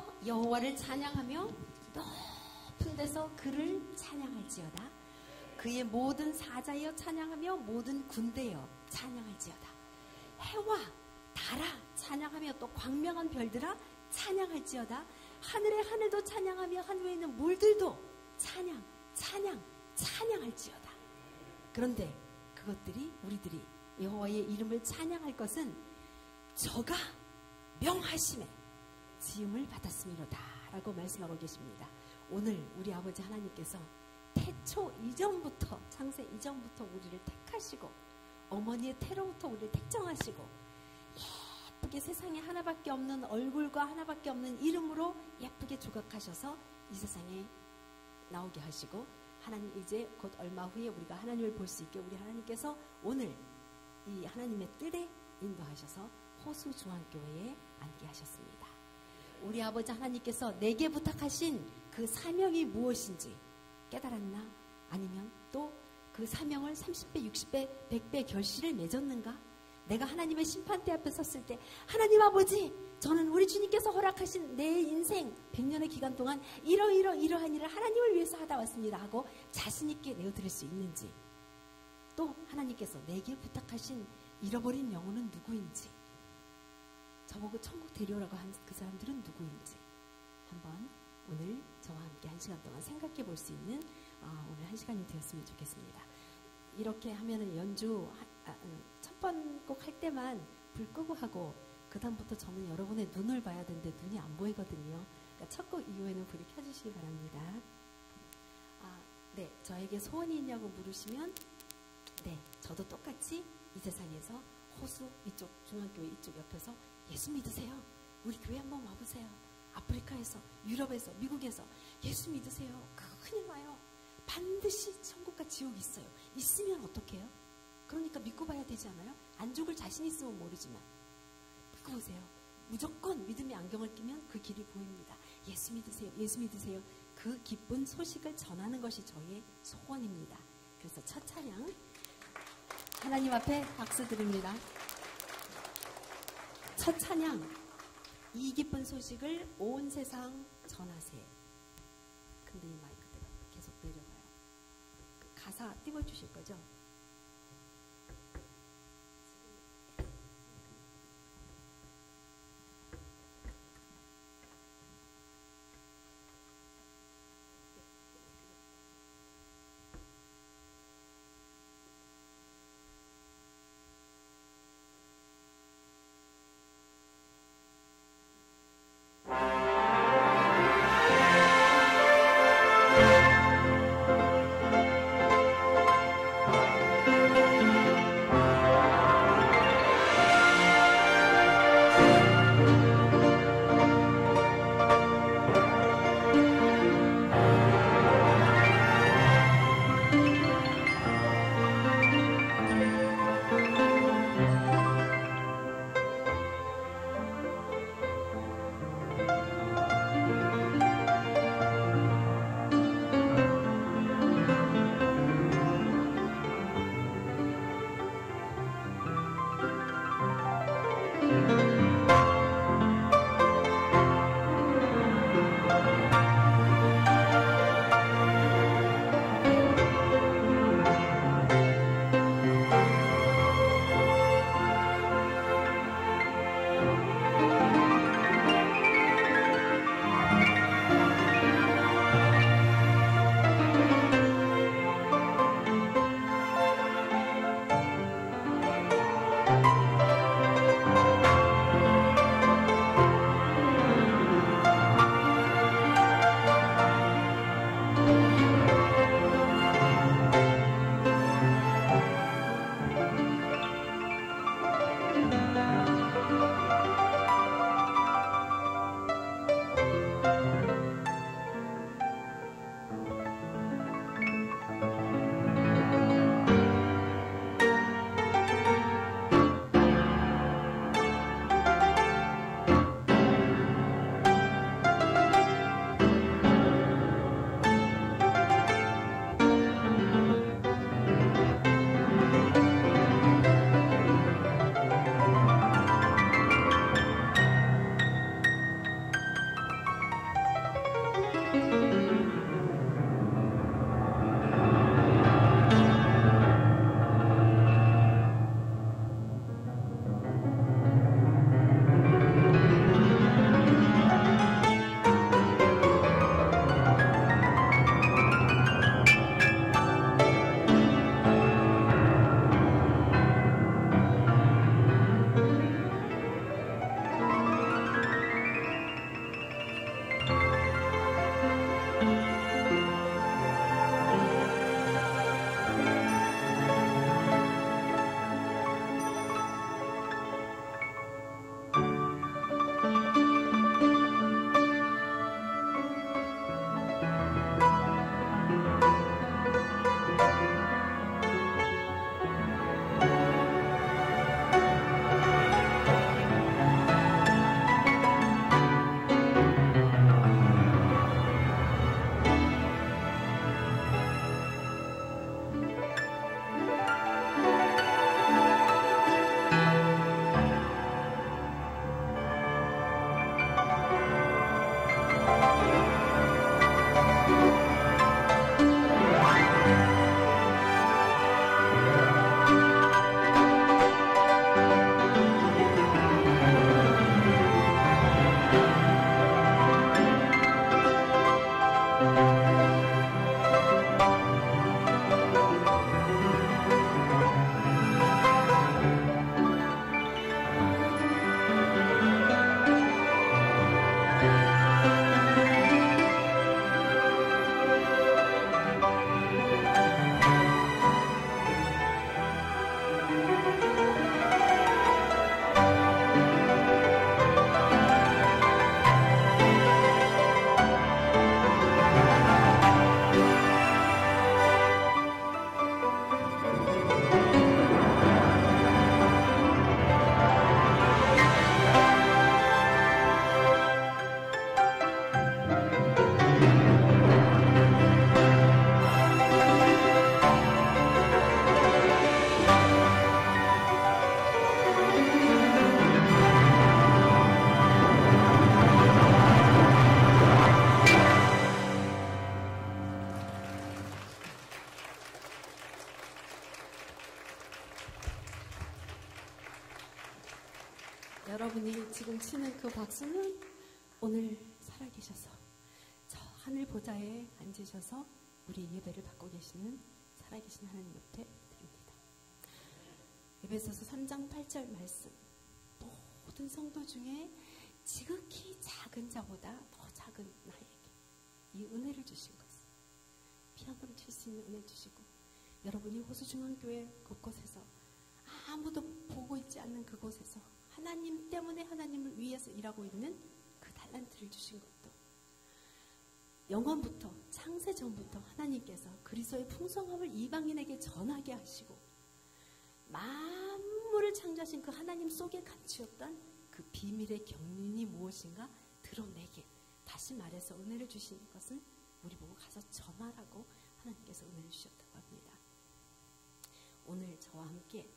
위에서 여호와를 찬양하며 높은 데서 그를 찬양할지어다. 그의 모든 사자여 찬양하며 모든 군대여 찬양할지어다. 해와 달아 찬양하며 또 광명한 별들아 찬양할지어다. 하늘의 하늘도 찬양하며 하늘에 있는 물들도 찬양할지어다. 그런데 그것들이 우리들이 여호와의 이름을 찬양할 것은 저가 명하심에 지음을 받았음이로다 라고 말씀하고 계십니다. 오늘 우리 아버지 하나님께서 태초 이전부터, 창세 이전부터 우리를 택하시고 어머니의 태로부터 우리를 택정하시고 예쁘게 세상에 하나밖에 없는 얼굴과 하나밖에 없는 이름으로 예쁘게 조각하셔서 이 세상에 나오게 하시고, 하나님 이제 곧 얼마 후에 우리가 하나님을 볼 수 있게 우리 하나님께서 오늘 이 하나님의 뜰에 인도하셔서 호수 중앙교회에 앉게 하셨습니다. 우리 아버지 하나님께서 내게 부탁하신 그 사명이 무엇인지 깨달았나? 아니면 또 그 사명을 30배, 60배, 100배 결실을 맺었는가? 내가 하나님의 심판대 앞에 섰을 때 하나님 아버지, 저는 우리 주님께서 허락하신 내 인생 100년의 기간 동안 이러한 일을 하나님을 위해서 하다 왔습니다 하고 자신 있게 내어드릴 수 있는지, 또 하나님께서 내게 부탁하신 잃어버린 영혼은 누구인지, 저보고 천국 데려오라고 한 그 사람들은 누구인지 한번 오늘 저와 함께 1시간 동안 생각해 볼 수 있는 오늘 1시간이 되었으면 좋겠습니다. 이렇게 하면은 연주 첫 번 곡 할 때만 불 끄고 하고 그 다음부터 저는 여러분의 눈을 봐야 되는데 눈이 안 보이거든요. 그러니까 첫 곡 이후에는 불을 켜주시기 바랍니다. 네, 저에게 소원이 있냐고 물으시면 네, 저도 똑같이 이 세상에서 호수 이쪽 중앙교회 이쪽 옆에서 예수 믿으세요. 우리 교회 한번 와보세요. 아프리카에서, 유럽에서, 미국에서 예수 믿으세요. 그거 큰일 나요. 반드시 천국과 지옥이 있어요. 있으면 어떡해요? 그러니까 믿고 봐야 되지 않아요? 안 죽을 자신 있으면 모르지만 믿고 보세요. 무조건 믿음의 안경을 끼면 그 길이 보입니다. 예수 믿으세요. 예수 믿으세요. 그 기쁜 소식을 전하는 것이 저의 소원입니다. 그래서 첫 찬양 하나님 앞에 박수 드립니다. 첫 찬양, 이 기쁜 소식을 온 세상 전하세. 근데 이 마이크대가 계속 내려가요. 가사 띄워주실 거죠? 여러분이 지금 치는 그 박수는 오늘 살아계셔서 저 하늘 보좌에 앉으셔서 우리 예배를 받고 계시는 살아계신 하나님 옆에 드립니다. 에베소서 3장 8절 말씀, 모든 성도 중에 지극히 작은 자보다 더 작은 나에게 이 은혜를 주신 것을, 피아노를 칠 수 있는 은혜 주시고, 여러분이 호수중앙교회 곳곳에서 아무도 보고 있지 않는 그곳에서 하나님 때문에 하나님을 위해서 일하고 있는 그 달란트를 주신 것도, 영원부터 창세 전부터 하나님께서 그리스도의 풍성함을 이방인에게 전하게 하시고 만물을 창조하신 그 하나님 속에 감추었던 그 비밀의 경륜이 무엇인가 드러내게, 다시 말해서 은혜를 주신 것은 우리 보고 가서 전하라고 하나님께서 은혜를 주셨다고 합니다. 오늘 저와 함께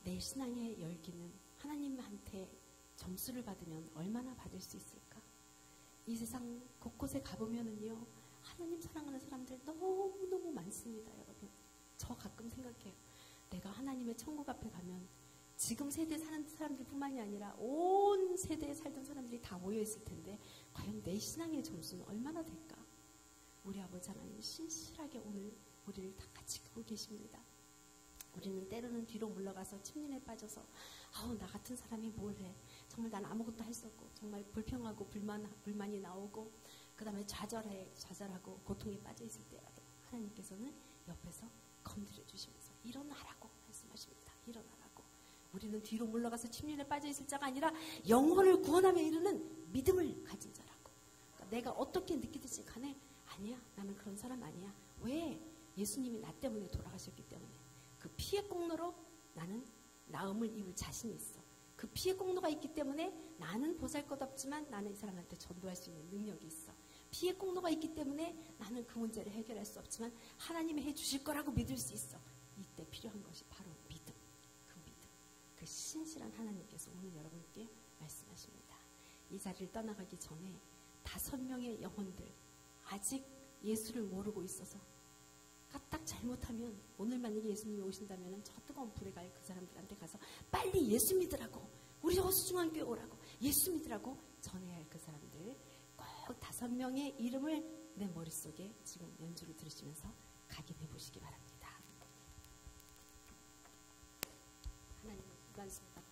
내 신앙의 열기는 하나님한테 점수를 받으면 얼마나 받을 수 있을까? 이 세상 곳곳에 가보면은요, 하나님 사랑하는 사람들 너무너무 많습니다, 여러분. 저 가끔 생각해요. 내가 하나님의 천국 앞에 가면 지금 세대에 사는 사람들 뿐만이 아니라 온 세대에 살던 사람들이 다 모여있을 텐데 과연 내 신앙의 점수는 얼마나 될까? 우리 아버지 하나님 신실하게 오늘 우리를 다 같이 보고 계십니다. 우리는 때로는 뒤로 물러가서 침륜에 빠져서 아우 나 같은 사람이 뭘 해, 정말 난 아무것도 할 수 없고, 정말 불평하고 불만이 나오고, 그 다음에 좌절하고 고통에 빠져 있을 때라도 하나님께서는 옆에서 건드려 주시면서 일어나라고 말씀하십니다. 일어나라고. 우리는 뒤로 물러가서 침륜에 빠져 있을 자가 아니라 영혼을 구원하며 이르는 믿음을 가진 자라고. 그러니까 내가 어떻게 느끼든지 간에 아니야, 나는 그런 사람 아니야. 왜? 예수님이 나 때문에 돌아가셨기 때문에. 그 피의 공로로 나는 나음을 입을 자신이 있어. 그 피의 공로가 있기 때문에 나는 보잘것없지만 나는 이 사람한테 전도할 수 있는 능력이 있어. 피의 공로가 있기 때문에 나는 그 문제를 해결할 수 없지만 하나님이 해주실 거라고 믿을 수 있어. 이때 필요한 것이 바로 믿음. 그 믿음. 그 신실한 하나님께서 오늘 여러분께 말씀하십니다. 이 자리를 떠나가기 전에 5명의 영혼들, 아직 예수를 모르고 있어서 까딱 잘못하면, 오늘 만약에 예수님이 오신다면 저 뜨거운 불에 갈 그 사람들한테 가서 빨리 예수 믿으라고, 우리 호수중앙교회 오라고, 예수 믿으라고 전해야 할 그 사람들 꼭 5명의 이름을 내 머릿속에 지금 연주를 들으시면서 각인해 보시기 바랍니다. 하나님은 불안습니다.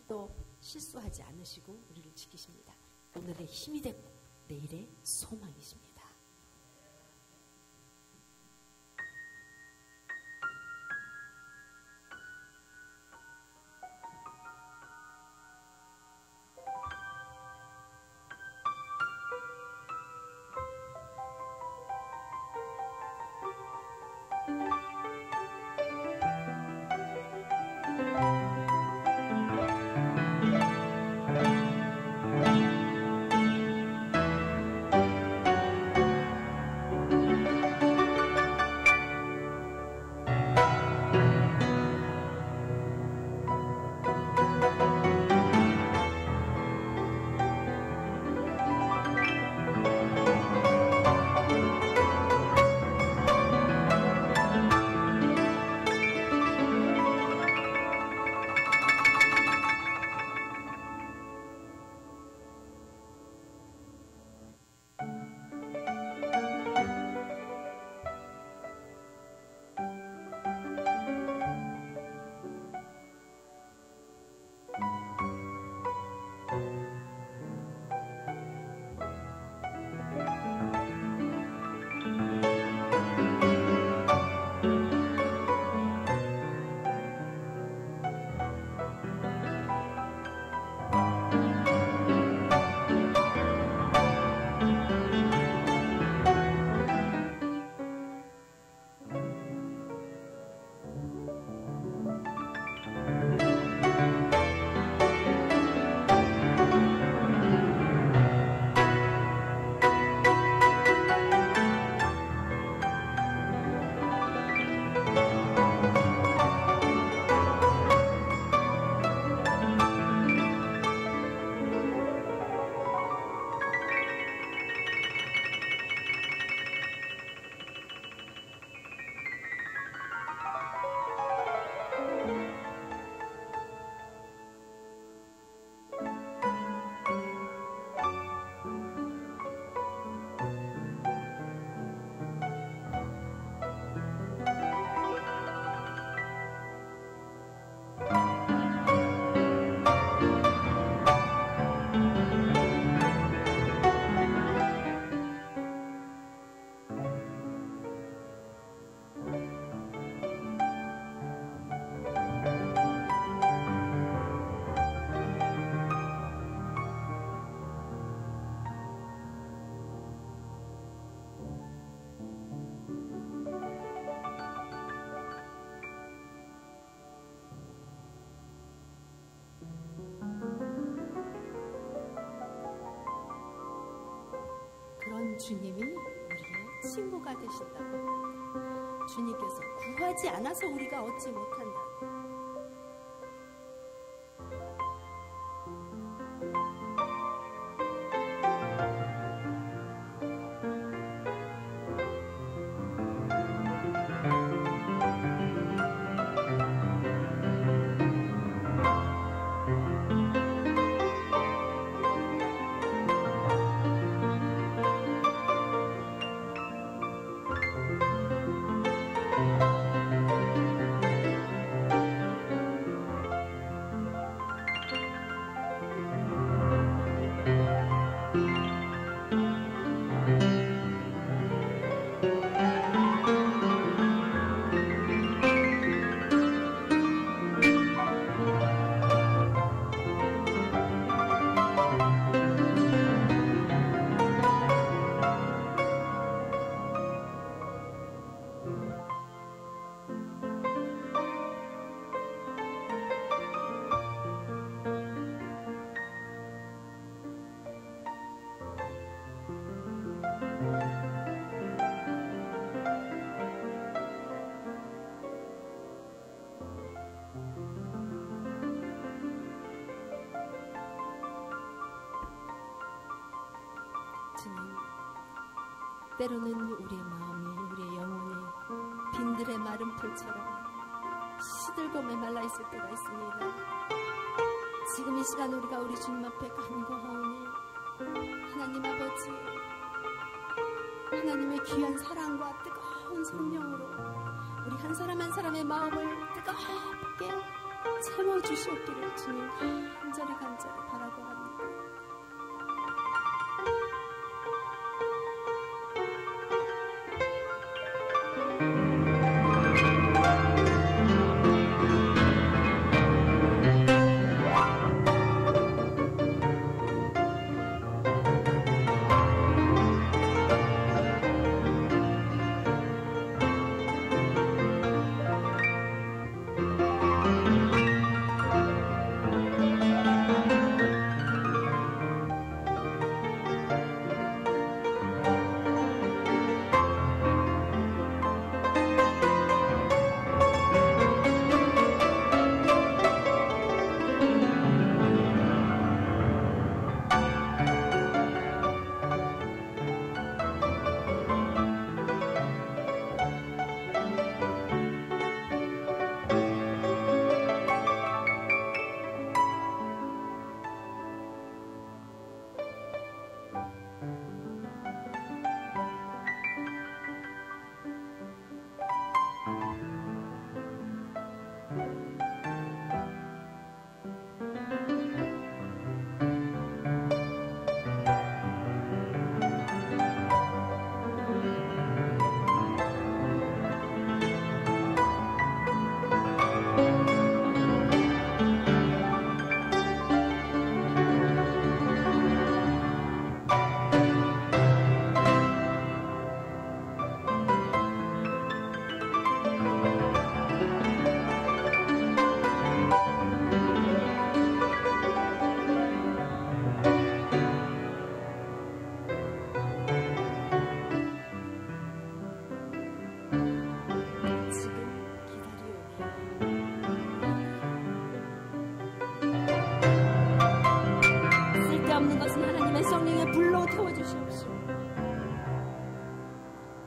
또 실수하지 않으시고 우리를 지키십니다. 오늘의 힘이 되고 내일의 소망이십니다. 주님이 우리의 친구가 되신다고. 주님께서 구하지 않아서 우리가 얻지 못한다. 때로는 우리의 마음이, 우리의 영혼이 빈들의 마른 풀처럼 시들고 메말라 있을 때가 있습니다. 지금 이 시간 우리가 우리 주님 앞에 간구하오니 하나님 아버지, 하나님의 귀한 사랑과 뜨거운 성령으로 우리 한 사람 한 사람의 마음을 뜨겁게 채워주시옵기를 주님 간절히 바라고 합니다.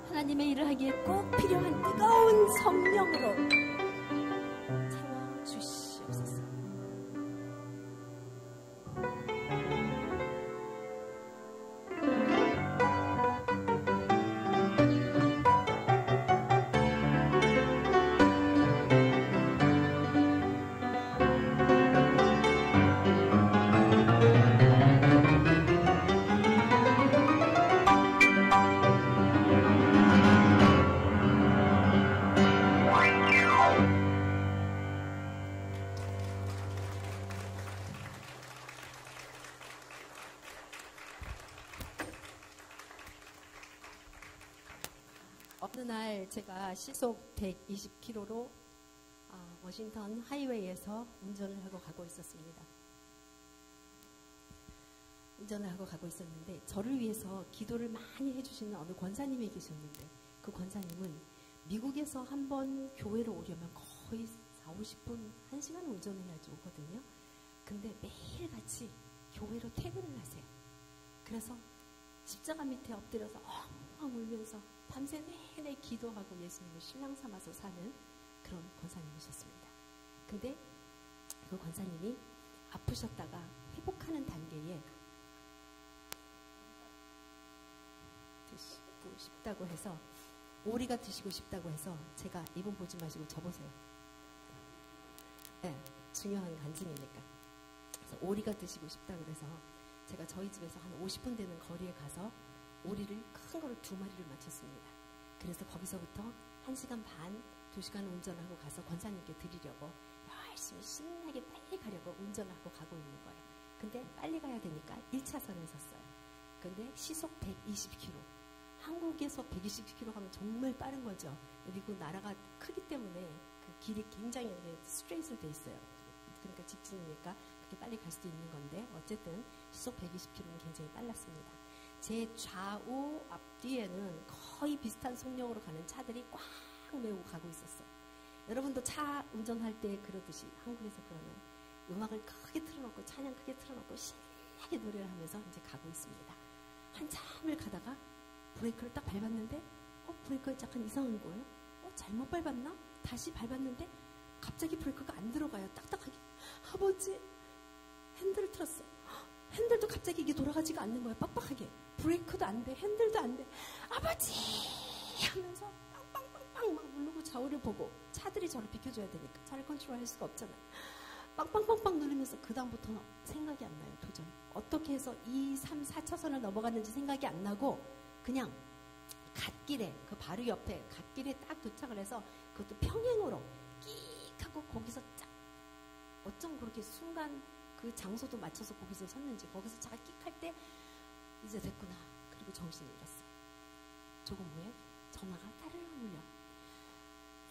하나님의 일을 하기에 꼭 필요한 뜨거운 성령으로 채워주시옵소서. 어느 날 제가 시속 120km로 워싱턴 하이웨이에서 운전을 하고 가고 있었습니다. 운전을 하고 가고 있었는데 저를 위해서 기도를 많이 해주시는 어느 권사님이 계셨는데 그 권사님은 미국에서 한번 교회로 오려면 거의 4, 50분, 1시간 운전해야지 오거든요. 근데 매일같이 교회로 퇴근을 하세요. 그래서 십자가 밑에 엎드려서 엉엉 울면서 밤새 내내 기도하고 예수님을 신랑 삼아서 사는 그런 권사님이셨습니다. 근데 그 권사님이 아프셨다가 회복하는 단계에 드시고 싶다고 해서 오리가 드시고 싶다고 해서 제가 이분 보지 마시고 저 보세요. 네, 중요한 간증이니까. 그래서 오리가 드시고 싶다고 그래서 제가 저희 집에서 한 50분 되는 거리에 가서 오리를 큰 거를 2마리를 맞췄습니다. 그래서 거기서부터 1시간 반, 2시간 운전하고 가서 권사님께 드리려고 열심히 신나게 빨리 가려고 운전을 하고 가고 있는 거예요. 근데 빨리 가야 되니까 1차선에 섰어요. 근데 시속 120km. 한국에서 120km 가면 정말 빠른 거죠. 미국 나라가 크기 때문에 그 길이 굉장히 스트레이트로 돼 있어요. 그러니까 직진이니까 그렇게 빨리 갈 수도 있는 건데 어쨌든 시속 120km는 굉장히 빨랐습니다. 제 좌우 앞뒤에는 거의 비슷한 속력으로 가는 차들이 꽉 메우고 가고 있었어요. 여러분도 차 운전할 때 그러듯이 한국에서 그러면 음악을 크게 틀어놓고 찬양 크게 틀어놓고 신나게 노래를 하면서 이제 가고 있습니다. 한참을 가다가 브레이크를 딱 밟았는데 브레이크가 약간 이상한 거예요. 잘못 밟았나? 다시 밟았는데 갑자기 브레이크가 안 들어가요. 딱딱하게. 아버지 핸들을 틀었어요. 핸들도 갑자기 이게 돌아가지가 않는 거예요. 빡빡하게. 브레이크도 안 돼. 핸들도 안 돼. 아버지 하면서 빵빵빵빵 막 누르고 좌우를 보고 차들이 저를 비켜줘야 되니까 차를 컨트롤할 수가 없잖아요. 빵빵빵빵 누르면서 그 다음부터는 생각이 안 나요. 도저히. 어떻게 해서 2, 3, 4차선을 넘어갔는지 생각이 안 나고 그냥 갓길에 그 바로 옆에 갓길에 딱 도착을 해서 그것도 평행으로 끼익 하고 거기서 쫙 어쩜 그렇게 순간 그 장소도 맞춰서 거기서 섰는지 거기서 차가 끼익 할 때 이제 됐구나. 그리고 정신을 잃었어요. 조금 후에 전화가 따르릉 울려.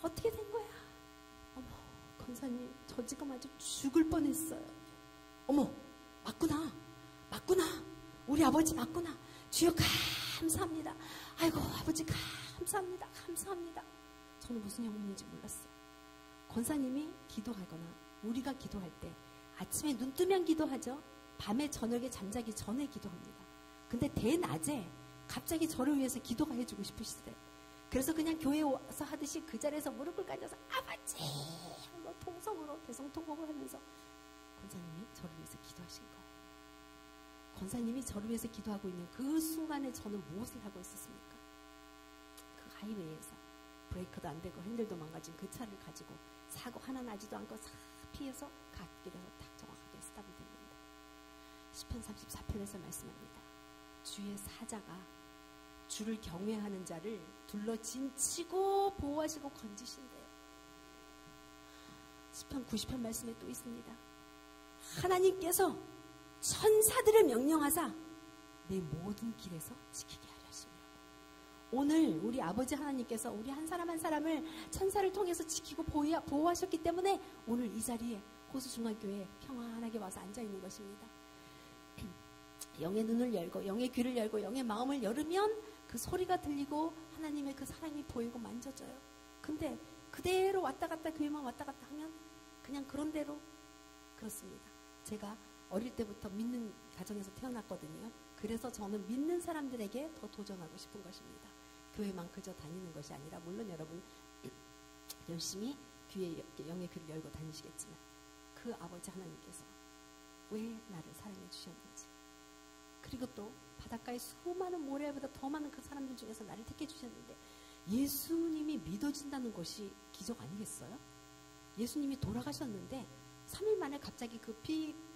어떻게 된 거야? 어머 권사님 저 지금 아주 죽을 뻔했어요. 어머 맞구나. 우리 아버지 맞구나. 주여 감사합니다. 아이고 아버지 감사합니다. 저는 무슨 영문인지 몰랐어요. 권사님이 기도하거나 우리가 기도할 때 아침에 눈 뜨면 기도하죠. 밤에 저녁에 잠자기 전에 기도합니다. 근데 대낮에 갑자기 저를 위해서 기도가 해주고 싶으시대요. 그래서 그냥 교회에 와서 하듯이 그 자리에서 무릎을 꿇어서 아버지 뭐 통성으로 대성통곡을 하면서 권사님이 저를 위해서 기도하신 거예요. 권사님이 저를 위해서 기도하고 있는 그 순간에 저는 무엇을 하고 있었습니까? 그 하이웨이에서 브레이크도 안 되고 핸들도 망가진 그 차를 가지고 사고 하나 나지도 않고 싹 피해서 갓길에서 딱 정확하게 스탑이 됩니다. 시편 34편에서 말씀합니다. 주의 사자가 주를 경외하는 자를 둘러 진치고 보호하시고 건지신대요. 시편 90편 말씀에 또 있습니다. 하나님께서 천사들을 명령하사 내 모든 길에서 지키게 하려 하십니다. 오늘 우리 아버지 하나님께서 우리 한 사람 한 사람을 천사를 통해서 지키고 보호하셨기 때문에 오늘 이 자리에 호수중앙교회에 평안하게 와서 앉아있는 것입니다. 영의 눈을 열고 영의 귀를 열고 영의 마음을 열으면 그 소리가 들리고 하나님의 그 사랑이 보이고 만져져요. 근데 그대로 왔다 갔다 교회만 왔다 갔다 하면 그냥 그런 대로 그렇습니다. 제가 어릴 때부터 믿는 가정에서 태어났거든요. 그래서 저는 믿는 사람들에게 더 도전하고 싶은 것입니다. 교회만 그저 다니는 것이 아니라 물론 여러분 열심히 영의 귀를 열고 다니시겠지만 그 아버지 하나님께서 왜 나를 사랑해 주셨는지 그리고 또 바닷가의 수많은 모래보다 더 많은 그 사람들 중에서 나를 택해 주셨는데 예수님이 믿어진다는 것이 기적 아니겠어요? 예수님이 돌아가셨는데 3일 만에 갑자기 그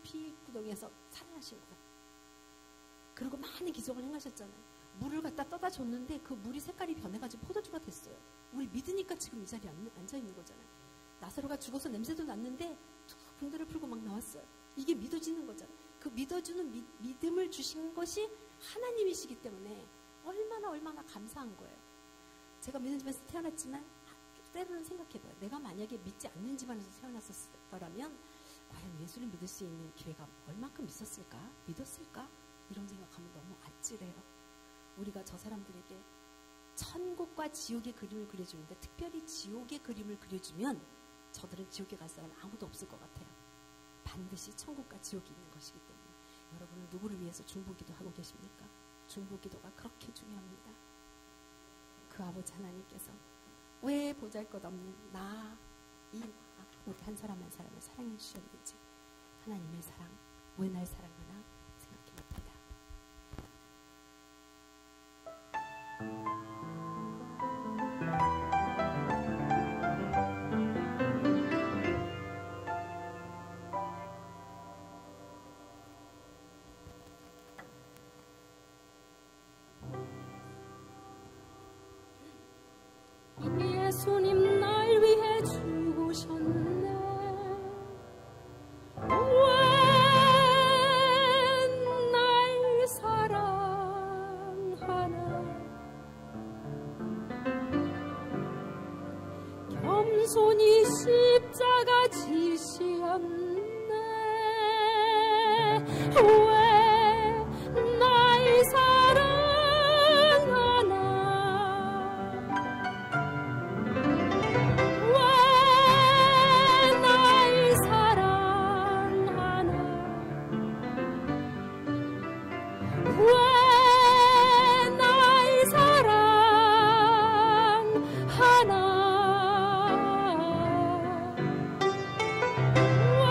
피구덩이에서 살아나신 거예요. 그리고 많은 기적을 행하셨잖아요. 물을 갖다 떠다 줬는데 그 물이 색깔이 변해가지고 포도주가 됐어요. 우리 믿으니까 지금 이 자리에 앉아있는 거잖아요. 나사로가 죽어서 냄새도 났는데 툭 붕대를 풀고 막 나왔어요. 이게 믿어지는 거잖아요. 그 믿어주는 믿음을 주신 것이 하나님이시기 때문에 얼마나 감사한 거예요. 제가 믿는 집에서 태어났지만 때로는 생각해봐요. 내가 만약에 믿지 않는 집안에서 태어났었더라면 과연 예수를 믿을 수 있는 기회가 얼마큼 있었을까? 믿었을까? 이런 생각하면 너무 아찔해요. 우리가 저 사람들에게 천국과 지옥의 그림을 그려주는데 특별히 지옥의 그림을 그려주면 저들은 지옥에 갈 사람 아무도 없을 것 같아요. 반드시 천국과 지옥이 있는 것이기 때문에. 여러분은 누구를 위해서 중보기도 하고 계십니까? 중보기도가 그렇게 중요합니다. 그 아버지 하나님께서 왜 보잘것없는 우리 한 사람 한 사람을 사랑해 주셨는지, 하나님의 사랑 왜 날 사랑하나 생각해 봅니다. 예수님 날 위해 죽으셨네. 왜 날 사랑하나. 겸손히 십자가 지시었네. 왜 날 사랑하나. 왜 날 사랑하나. 왜 날 사랑하나. 왜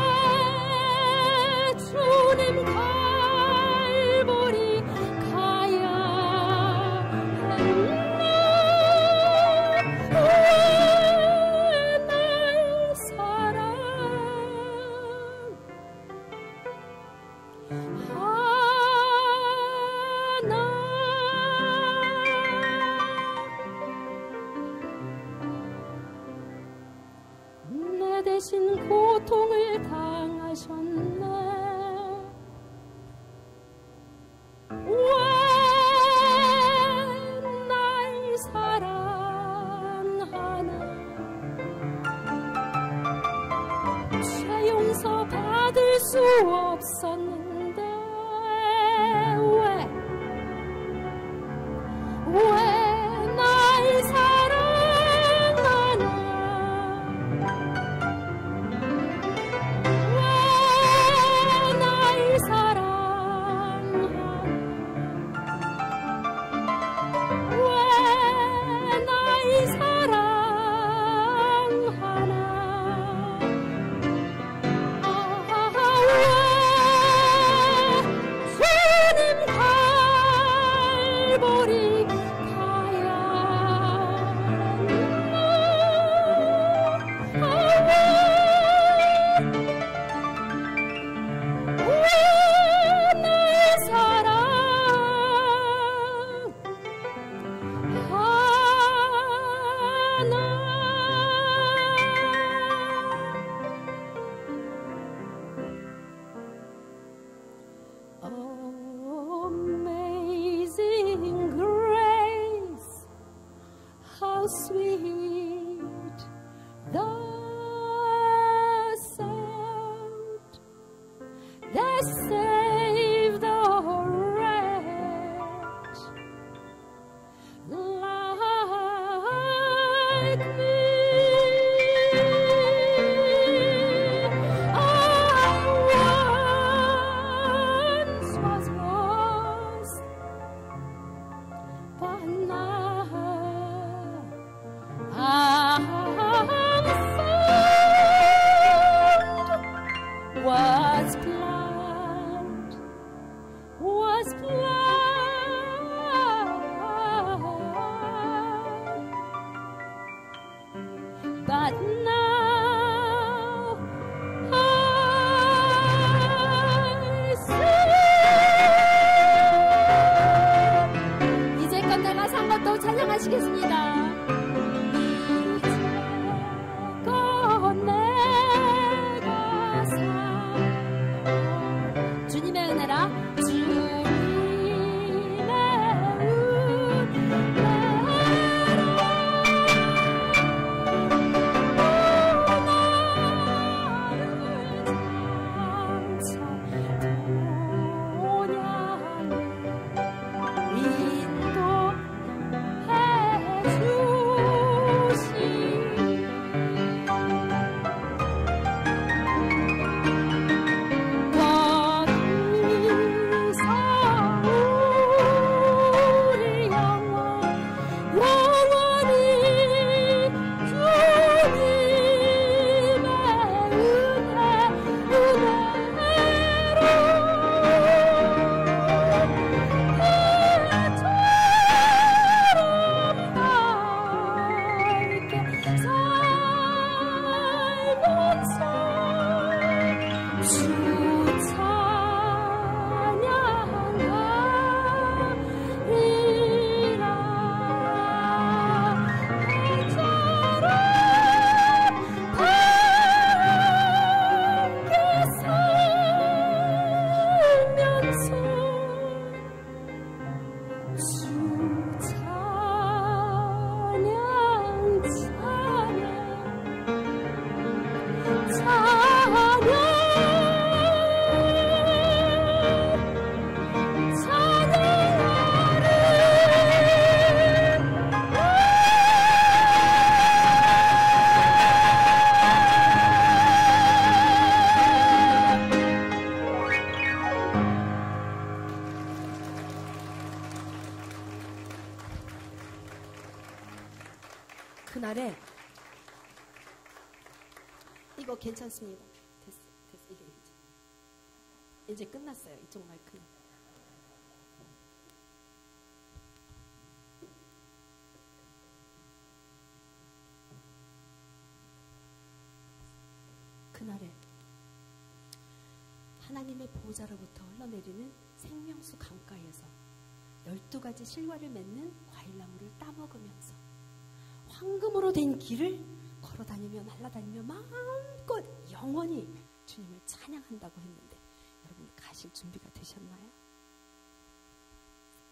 주님 갈보리 가야 했나. 왜 날 사랑하나. 내 대신 고통을 당하셨네. 왜 날 사랑하나. 죄 용서 받을 수 없었는데 왜 날 사랑하나. 왜 날 사랑하나. 왜 날 사랑하나. 왜 주님 갈보리 가야 했나. 왜 날 사랑하나. Amazing grace, how sweet the sound that saved a wretch like me. I once was lost, but now I'm found. Was blind, but now I see. 이제껏 내가 산 것도 찬양하시겠습니다. 이제껏 내가 산 주님의 은혜라. 주님의 은혜라. 그날에 이거 괜찮습니다. 됐어. 이제 끝났어요. 이쪽 마이크. 그날에 하나님의 보좌로부터 흘러내리는 생명수 강가에서 12가지 실과를 맺는 과일나무를 따먹으면서 황금으로 된 길을 걸어다니며 날아다니며 마음껏 영원히 주님을 찬양한다고 했는데 여러분 가실 준비가 되셨나요?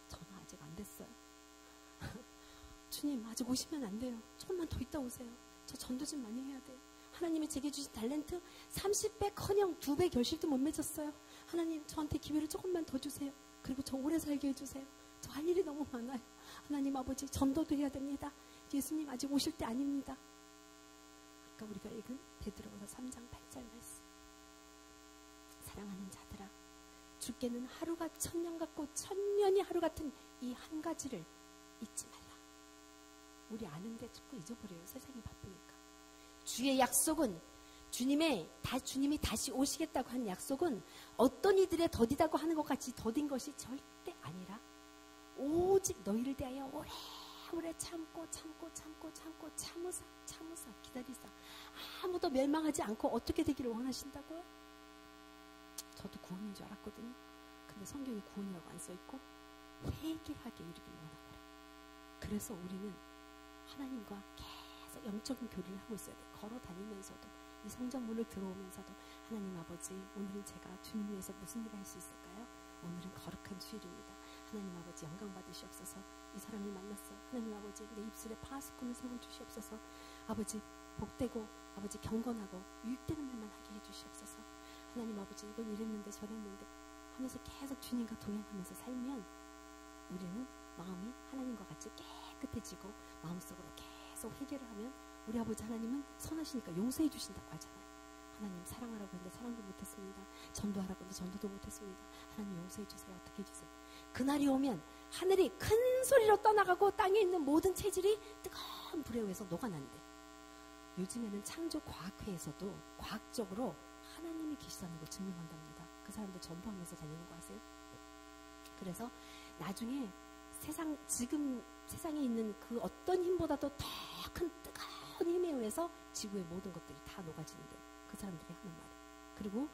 저는 아직 안 됐어요. 주님 아직 오시면 안 돼요. 조금만 더 있다 오세요. 저 전도 좀 많이 해야 돼요. 하나님이 제게 주신 달란트 30배커녕 2배 결실도 못 맺었어요. 하나님 저한테 기회를 조금만 더 주세요. 그리고 저 오래 살게 해주세요. 저 할 일이 너무 많아요. 하나님 아버지 전도도 해야 됩니다. 예수님 아직 오실 때 아닙니다. 아까 우리가 읽은 베드로후서 3장 8절 말씀. 사랑하는 자들아 주께는 하루가 천년 같고 천년이 하루 같은 이 한 가지를 잊지 말라. 우리 아는데 자꾸 잊어버려요. 세상이 바쁘니까. 주의 약속은 주님이 다시 오시겠다고 한 약속은 어떤 이들의 더디다고 하는 것 같이 더딘 것이 절대 아니라 오직 너희를 대하여 오래 참고 참으사 기다리사 아무도 멸망하지 않고 어떻게 되기를 원하신다고요? 저도 구원인 줄 알았거든요. 근데 성경에 구원이라고 안 써있고 회개하게 이르기를 원하더라. 그래서 우리는 하나님과 계속 영적인 교류를 하고 있어야 돼요. 걸어 다니면서도 이 성전문을 들어오면서도 하나님 아버지 오늘은 제가 주님 위해서 무슨 일을 할 수 있을까요? 오늘은 거룩한 주일입니다. 하나님 아버지 영광 받으시옵소서. 이 사람을 만났어. 하나님 아버지 내 입술에 파수꾼을 세워주시옵소서. 아버지 복되고 아버지 경건하고 유익되는 말만 하게 해주시옵소서. 하나님 아버지 이건 이랬는데 저랬는데 하면서 계속 주님과 동행하면서 살면 우리는 마음이 하나님과 같이 깨끗해지고 마음속으로 계속 회개를 하면 우리 아버지 하나님은 선하시니까 용서해 주신다고 하잖아요. 하나님 사랑하라고 했는데 사랑도 못했습니다. 전도하라고 했는데 전도도 못했습니다. 하나님 용서해 주세요. 어떻게 해주세요. 그날이 오면 하늘이 큰 소리로 떠나가고 땅에 있는 모든 체질이 뜨거운 불에 의해서 녹아난대. 요즘에는 창조과학회에서도 과학적으로 하나님이 계시다는 걸 증명한답니다. 그 사람들 전도하면서 다니는 거 아세요? 그래서 나중에 지금 세상에 있는 그 어떤 힘보다도 더 큰 뜨거운 힘에 의해서 지구의 모든 것들이 다 녹아지는데 그 사람들이 하는 말이. 그리고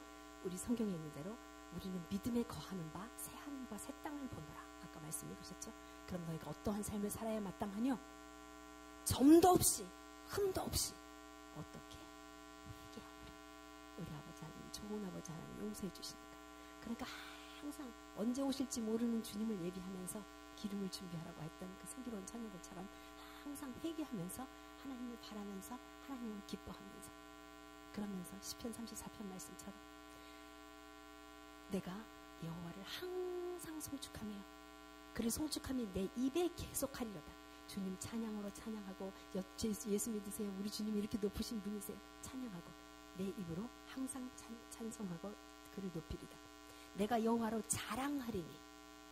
우리 성경에 있는 대로 우리는 믿음에 거하는 바 새 하늘과 새 땅을 보노라. 아까 말씀 읽으셨죠? 그럼 너희가 어떠한 삶을 살아야 마땅하뇨? 점도 없이 흠도 없이 어떻게 회개하오라. 우리 아버지 하나님 좋은 아버지 하나님 용서해 주시니까. 그러니까 항상 언제 오실지 모르는 주님을 예비하면서 기름을 준비하라고 했던 그 슬기로운 찬양들처럼 항상 회개하면서 하나님을 바라면서 하나님을 기뻐하면서 그러면서 시편 34편 말씀처럼 내가 여호와를 항상 송축하며 그를 송축함이 내 입에 계속하리로다. 주님 찬양으로 찬양하고 예수 믿으세요. 우리 주님이 이렇게 높으신 분이세요. 찬양하고 내 입으로 항상 찬송하고 그를 높이리다. 내가 여호와로 자랑하리니.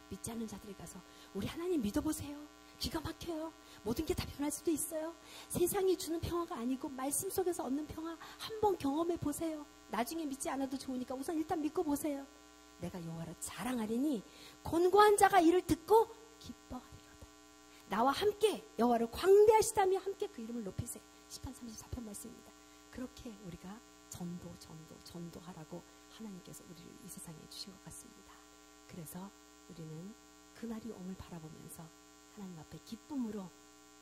믿지 않는 자들이 가서 우리 하나님 믿어보세요. 기가 막혀요. 모든 게 다 변할 수도 있어요. 세상이 주는 평화가 아니고 말씀 속에서 얻는 평화 한번 경험해 보세요. 나중에 믿지 않아도 좋으니까 우선 일단 믿고 보세요. 내가 여호와로 자랑하리니 곤고한 자가 이를 듣고 기뻐하리로다. 나와 함께 여호와를 광대하시다며 함께 그 이름을 높이세요. 시편 34편 말씀입니다. 그렇게 우리가 전도하라고 하나님께서 우리를 이 세상에 주신 것 같습니다. 그래서 우리는 그날이 옴을 바라보면서 하나님 앞에 기쁨으로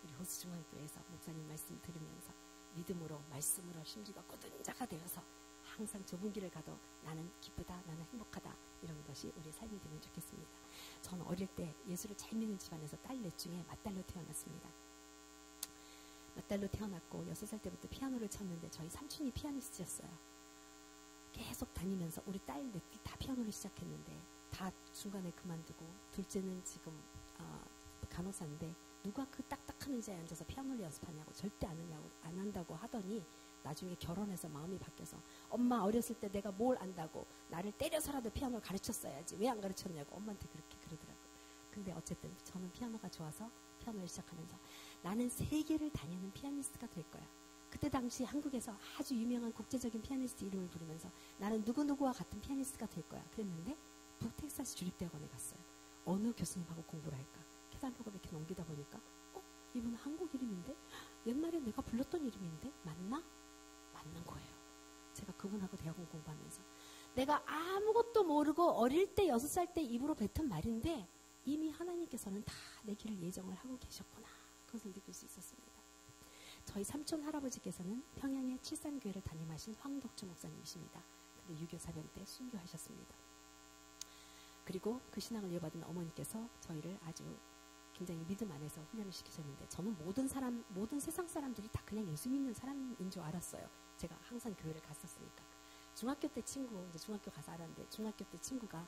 우리 호수중앙교회에서 목사님 말씀 들으면서 믿음으로 말씀으로 심지가 굳은 자가 되어서 항상 좁은 길을 가도 나는 기쁘다, 나는 행복하다 이런 것이 우리의 삶이 되면 좋겠습니다. 저는 어릴 때 예수를 잘 믿는 집안에서 딸 넷 중에 맏딸로 태어났습니다. 맏딸로 태어났고 6살 때부터 피아노를 쳤는데 저희 삼촌이 피아니스트였어요. 계속 다니면서 우리 딸 넷이 다 피아노를 시작했는데 다 중간에 그만두고 둘째는 지금 간호사인데 누가 그 딱딱한 의자에 앉아서 피아노를 연습하냐고 절대 안 한다고 하더니 나중에 결혼해서 마음이 바뀌어서 엄마 어렸을 때 내가 뭘 안다고 나를 때려서라도 피아노를 가르쳤어야지 왜 안 가르쳤냐고 엄마한테 그렇게 그러더라고요. 근데 어쨌든 저는 피아노가 좋아서 피아노를 시작하면서 나는 세계를 다니는 피아니스트가 될 거야. 그때 당시 한국에서 아주 유명한 국제적인 피아니스트 이름을 부르면서 나는 누구누구와 같은 피아니스트가 될 거야. 그랬는데 북텍사스 주립대학원에 갔어요. 어느 교수님하고 공부를 할까? 캐달로그를 이렇게 넘기다 보니까 이분 한국 이름인데? 옛날에 내가 불렀던 이름인데? 맞나? 맞는 거예요. 제가 그분하고 대학원 공부하면서 내가 아무것도 모르고 어릴 때 6살 때 입으로 뱉은 말인데 이미 하나님께서는 다 내 길을 예정을 하고 계셨구나. 그것을 느낄 수 있었습니다. 저희 삼촌 할아버지께서는 평양의 칠산교회를 담임하신 황덕주 목사님이십니다. 근데 유교 사변 때 순교하셨습니다. 그리고 그 신앙을 이어받은 어머니께서 저희를 아주 굉장히 믿음 안에서 훈련을 시키셨는데 저는 모든 세상 사람들이 다 그냥 예수 믿는 사람인 줄 알았어요. 제가 항상 교회를 갔었으니까. 중학교 때 친구, 이제 중학교 가서 알았는데 중학교 때 친구가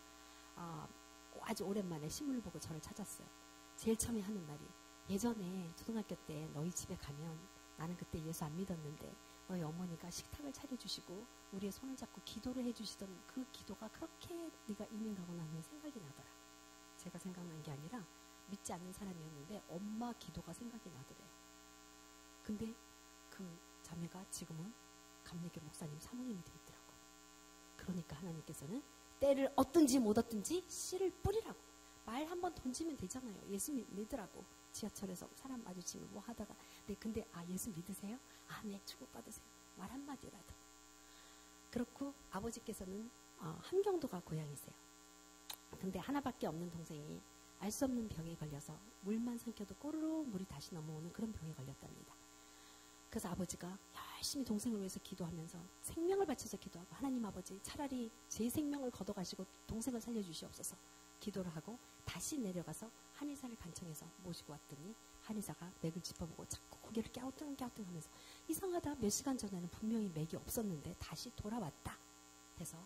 아주 오랜만에 신문을 보고 저를 찾았어요. 제일 처음에 하는 말이 예전에 초등학교 때 너희 집에 가면 나는 그때 예수 안 믿었는데 너희 어머니가 식탁을 차려주시고 우리의 손을 잡고 기도를 해주시던 그 기도가 그렇게 네가 이민 가고 나면 생각이 나더라. 제가 생각난 게 아니라 믿지 않는 사람이었는데 엄마 기도가 생각이 나더래. 근데 그 자매가 지금은 감리교 목사님 사모님이 돼 있더라고. 그러니까 하나님께서는 때를 얻든지 못 얻든지 씨를 뿌리라고. 말 한번 던지면 되잖아요. 예수 믿으라고. 지하철에서 사람 마주치면 뭐 하다가 네 근데 예수 믿으세요? 네 축복받으세요. 말 한마디라도. 그렇고 아버지께서는 함경도가 고향이세요. 근데 하나밖에 없는 동생이 알 수 없는 병에 걸려서 물만 삼켜도 꼬르륵 물이 다시 넘어오는 그런 병에 걸렸답니다. 그래서 아버지가 열심히 동생을 위해서 기도하면서 생명을 바쳐서 기도하고 하나님 아버지 차라리 제 생명을 걷어가시고 동생을 살려주시옵소서 기도를 하고 다시 내려가서 한의사를 간청해서 모시고 왔더니 한의사가 맥을 짚어보고 자꾸 고개를 갸우뚱갸우뚱 하면서 이상하다. 몇 시간 전에는 분명히 맥이 없었는데 다시 돌아왔다 해서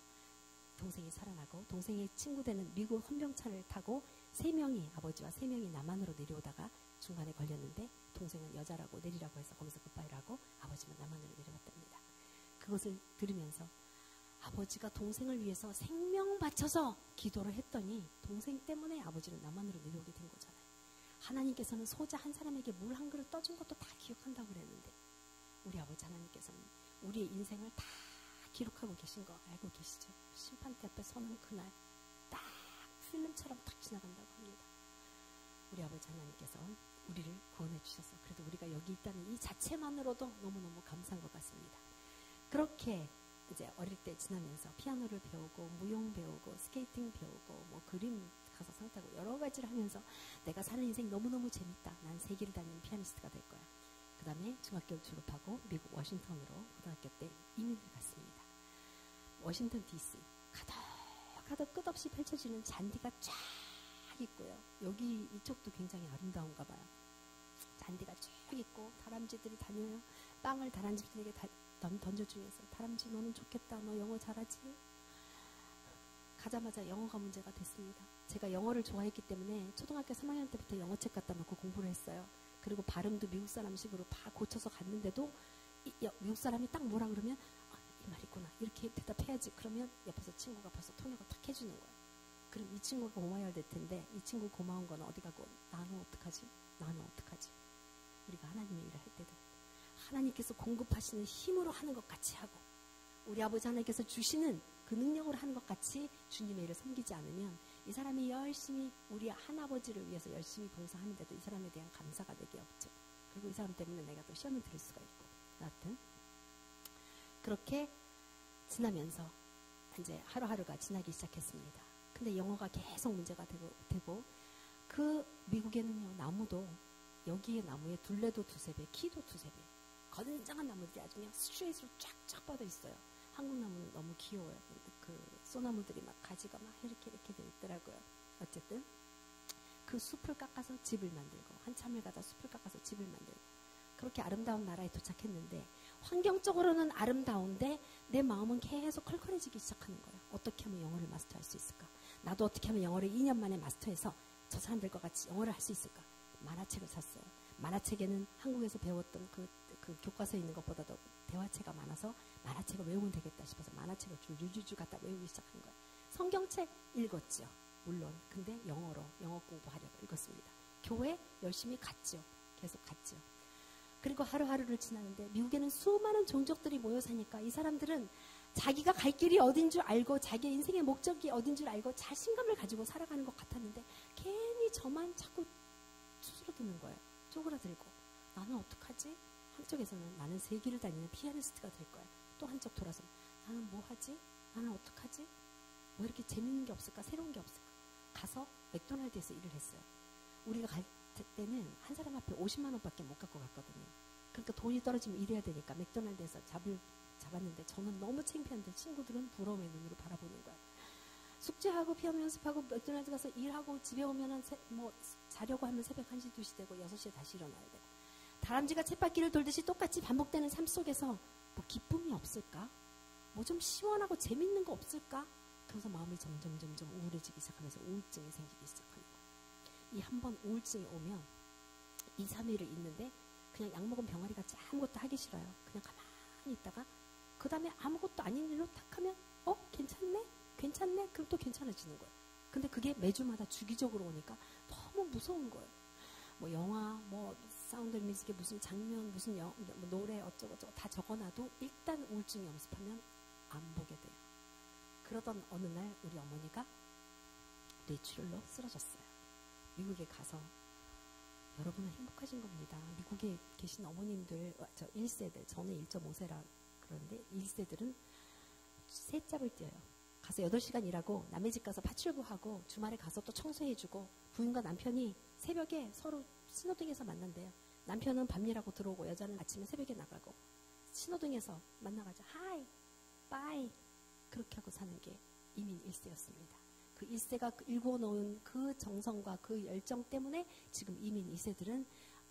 동생이 살아나고 동생의 친구 되는 미국 헌병차를 타고 3명이 아버지와 3명이 남한으로 내려오다가 중간에 걸렸는데 동생은 여자라고 내리라고 해서 거기서 굿바이를 하고 아버지만 남한으로 내려왔답니다. 그것을 들으면서 아버지가 동생을 위해서 생명 바쳐서 기도를 했더니 동생 때문에 아버지는 남한으로 내려오게 된 거잖아요. 하나님께서는 소자 한 사람에게 물 한 그릇 떠준 것도 다 기억한다고 그랬는데 우리 아버지 하나님께서는 우리의 인생을 다 기록하고 계신 거 알고 계시죠? 심판대 앞에 서는 그날 딱 필름처럼 딱 지나간다고 합니다. 우리 아버지 하나님께서 우리를 구원해 주셔서 그래도 우리가 여기 있다는 이 자체만으로도 너무너무 감사한 것 같습니다. 그렇게 이제 어릴 때 지나면서 피아노를 배우고 무용 배우고 스케이팅 배우고 뭐 그림 가서 상 타고 여러 가지를 하면서 내가 사는 인생 너무너무 재밌다. 난 세계를 다니는 피아니스트가 될 거야. 그 다음에 중학교를 졸업하고 미국 워싱턴으로 고등학교 때 이민을 갔습니다. 워싱턴 DC 가득 끝없이 펼쳐지는 잔디가 쫙 있고요. 여기 이쪽도 굉장히 아름다운가 봐요. 잔디가 쭉 있고 다람쥐들이 다녀요. 빵을 다람쥐들에게 던져주면서 다람쥐 너는 좋겠다. 너 영어 잘하지? 가자마자 영어가 문제가 됐습니다. 제가 영어를 좋아했기 때문에 초등학교 3학년 때부터 영어책 갖다 놓고 공부를 했어요. 그리고 발음도 미국 사람식으로 다 고쳐서 갔는데도 미국 사람이 딱 뭐라 그러면 이 말이구나 이렇게 대답해야지. 그러면 옆에서 친구가 벌써 통역을 탁 해주는 거예요. 그럼 이 친구가 고마워야 될 텐데 이 친구 고마운 건 어디 가고 나는 어떡하지? 나는 어떡하지? 우리가 하나님의 일을 할 때도 하나님께서 공급하시는 힘으로 하는 것 같이 하고 우리 아버지 하나님께서 주시는 그 능력으로 하는 것 같이 주님의 일을 섬기지 않으면 이 사람이 열심히 우리 할아버지를 위해서 열심히 봉사하는데도 이 사람에 대한 감사가 내게 없죠. 그리고 이 사람 때문에 내가 또 시험을 들을 수가 있고 여하튼 그렇게 지나면서 이제 하루하루가 지나기 시작했습니다. 근데 영어가 계속 문제가 되고 그 미국에는요 나무도 여기에 나무에 둘레도 2-3배 키도 2-3배 건장한 나무들이 아주 그냥 스트레이트로 쫙쫙 뻗어 있어요. 한국 나무는 너무 귀여워요. 그 소나무들이 막 가지가 막 이렇게 돼 있더라고요. 어쨌든 그 숲을 깎아서 집을 만들고 한참을 가다 숲을 깎아서 집을 만들고 그렇게 아름다운 나라에 도착했는데 환경적으로는 아름다운데 내 마음은 계속 컬컬해지기 시작하는 거예요. 어떻게 하면 영어를 마스터할 수 있을까? 나도 어떻게 하면 영어를 2년 만에 마스터해서 저 사람들과 같이 영어를 할 수 있을까? 만화책을 샀어요. 만화책에는 한국에서 배웠던 그 교과서에 있는 것보다도 대화체가 많아서 만화책을 외우면 되겠다 싶어서 만화책을 줄줄줄 갖다 외우기 시작한 거예요. 성경책 읽었죠. 물론. 근데 영어로 영어 공부하려고 읽었습니다. 교회 열심히 갔죠. 계속 갔죠. 그리고 하루하루를 지나는데 미국에는 수많은 종족들이 모여 사니까 이 사람들은 자기가 갈 길이 어딘 줄 알고 자기의 인생의 목적이 어딘 줄 알고 자신감을 가지고 살아가는 것 같았는데 괜히 저만 자꾸 수스러드는 거예요. 쪼그라들고 나는 어떡하지? 한쪽에서는 나는 세계를 다니는 피아니스트가 될 거야. 또 한쪽 돌아서 나는 뭐 하지? 나는 어떡하지? 뭐 이렇게 재밌는 게 없을까? 새로운 게 없을까? 가서 맥도날드에서 일을 했어요. 우리가 갈 때는 한 사람 앞에 50만 원밖에 못 갖고 갔거든요. 그러니까 돈이 떨어지면 일해야 되니까 맥도날드에서 잡았는데 저는 너무 창피한데 친구들은 부러움의 눈으로 바라보는 거예요. 숙제하고 피아노 연습하고 맥도날드 가서 일하고 집에 오면은 뭐 자려고 하면 새벽 1시, 2시 되고 6시에 다시 일어나야 되고 다람쥐가 쳇바퀴를 돌듯이 똑같이 반복되는 삶 속에서 뭐 기쁨이 없을까? 뭐 좀 시원하고 재밌는 거 없을까? 그래서 마음이 점점 우울해지기 시작하면서 우울증이 생기기 시작하는 거예요. 이 한 번 우울증이 오면 2, 3일을 있는데 그냥 약 먹은 병아리 같이 아무것도 하기 싫어요. 그냥 가만히 있다가 그 다음에 아무것도 아닌 일로 탁 하면 괜찮네? 그럼 또 괜찮아지는 거예요. 근데 그게 매주마다 주기적으로 오니까 너무 무서운 거예요. 뭐 영화, 뭐 사운드 뮤직에 무슨 장면, 무슨 뭐 노래 어쩌고저쩌고 다 적어놔도 일단 우울증이 엄습하면 안 보게 돼요. 그러던 어느 날 우리 어머니가 뇌출혈로 쓰러졌어요. 미국에 가서 여러분은 행복하신 겁니다. 미국에 계신 어머님들, 저 1세들, 저는 1.5세라 그러는데 1세들은 새 짝을 띄어요. 가서 8시간 일하고 남의 집 가서 파출부하고 주말에 가서 또 청소해주고 부인과 남편이 새벽에 서로 신호등에서 만난대요. 남편은 밤 일하고 들어오고 여자는 아침에 새벽에 나가고 신호등에서 만나가지고 하이, 바이 그렇게 하고 사는 게 이민 1세였습니다. 그 1세가 일궈놓은 그 정성과 그 열정 때문에 지금 이민 2세들은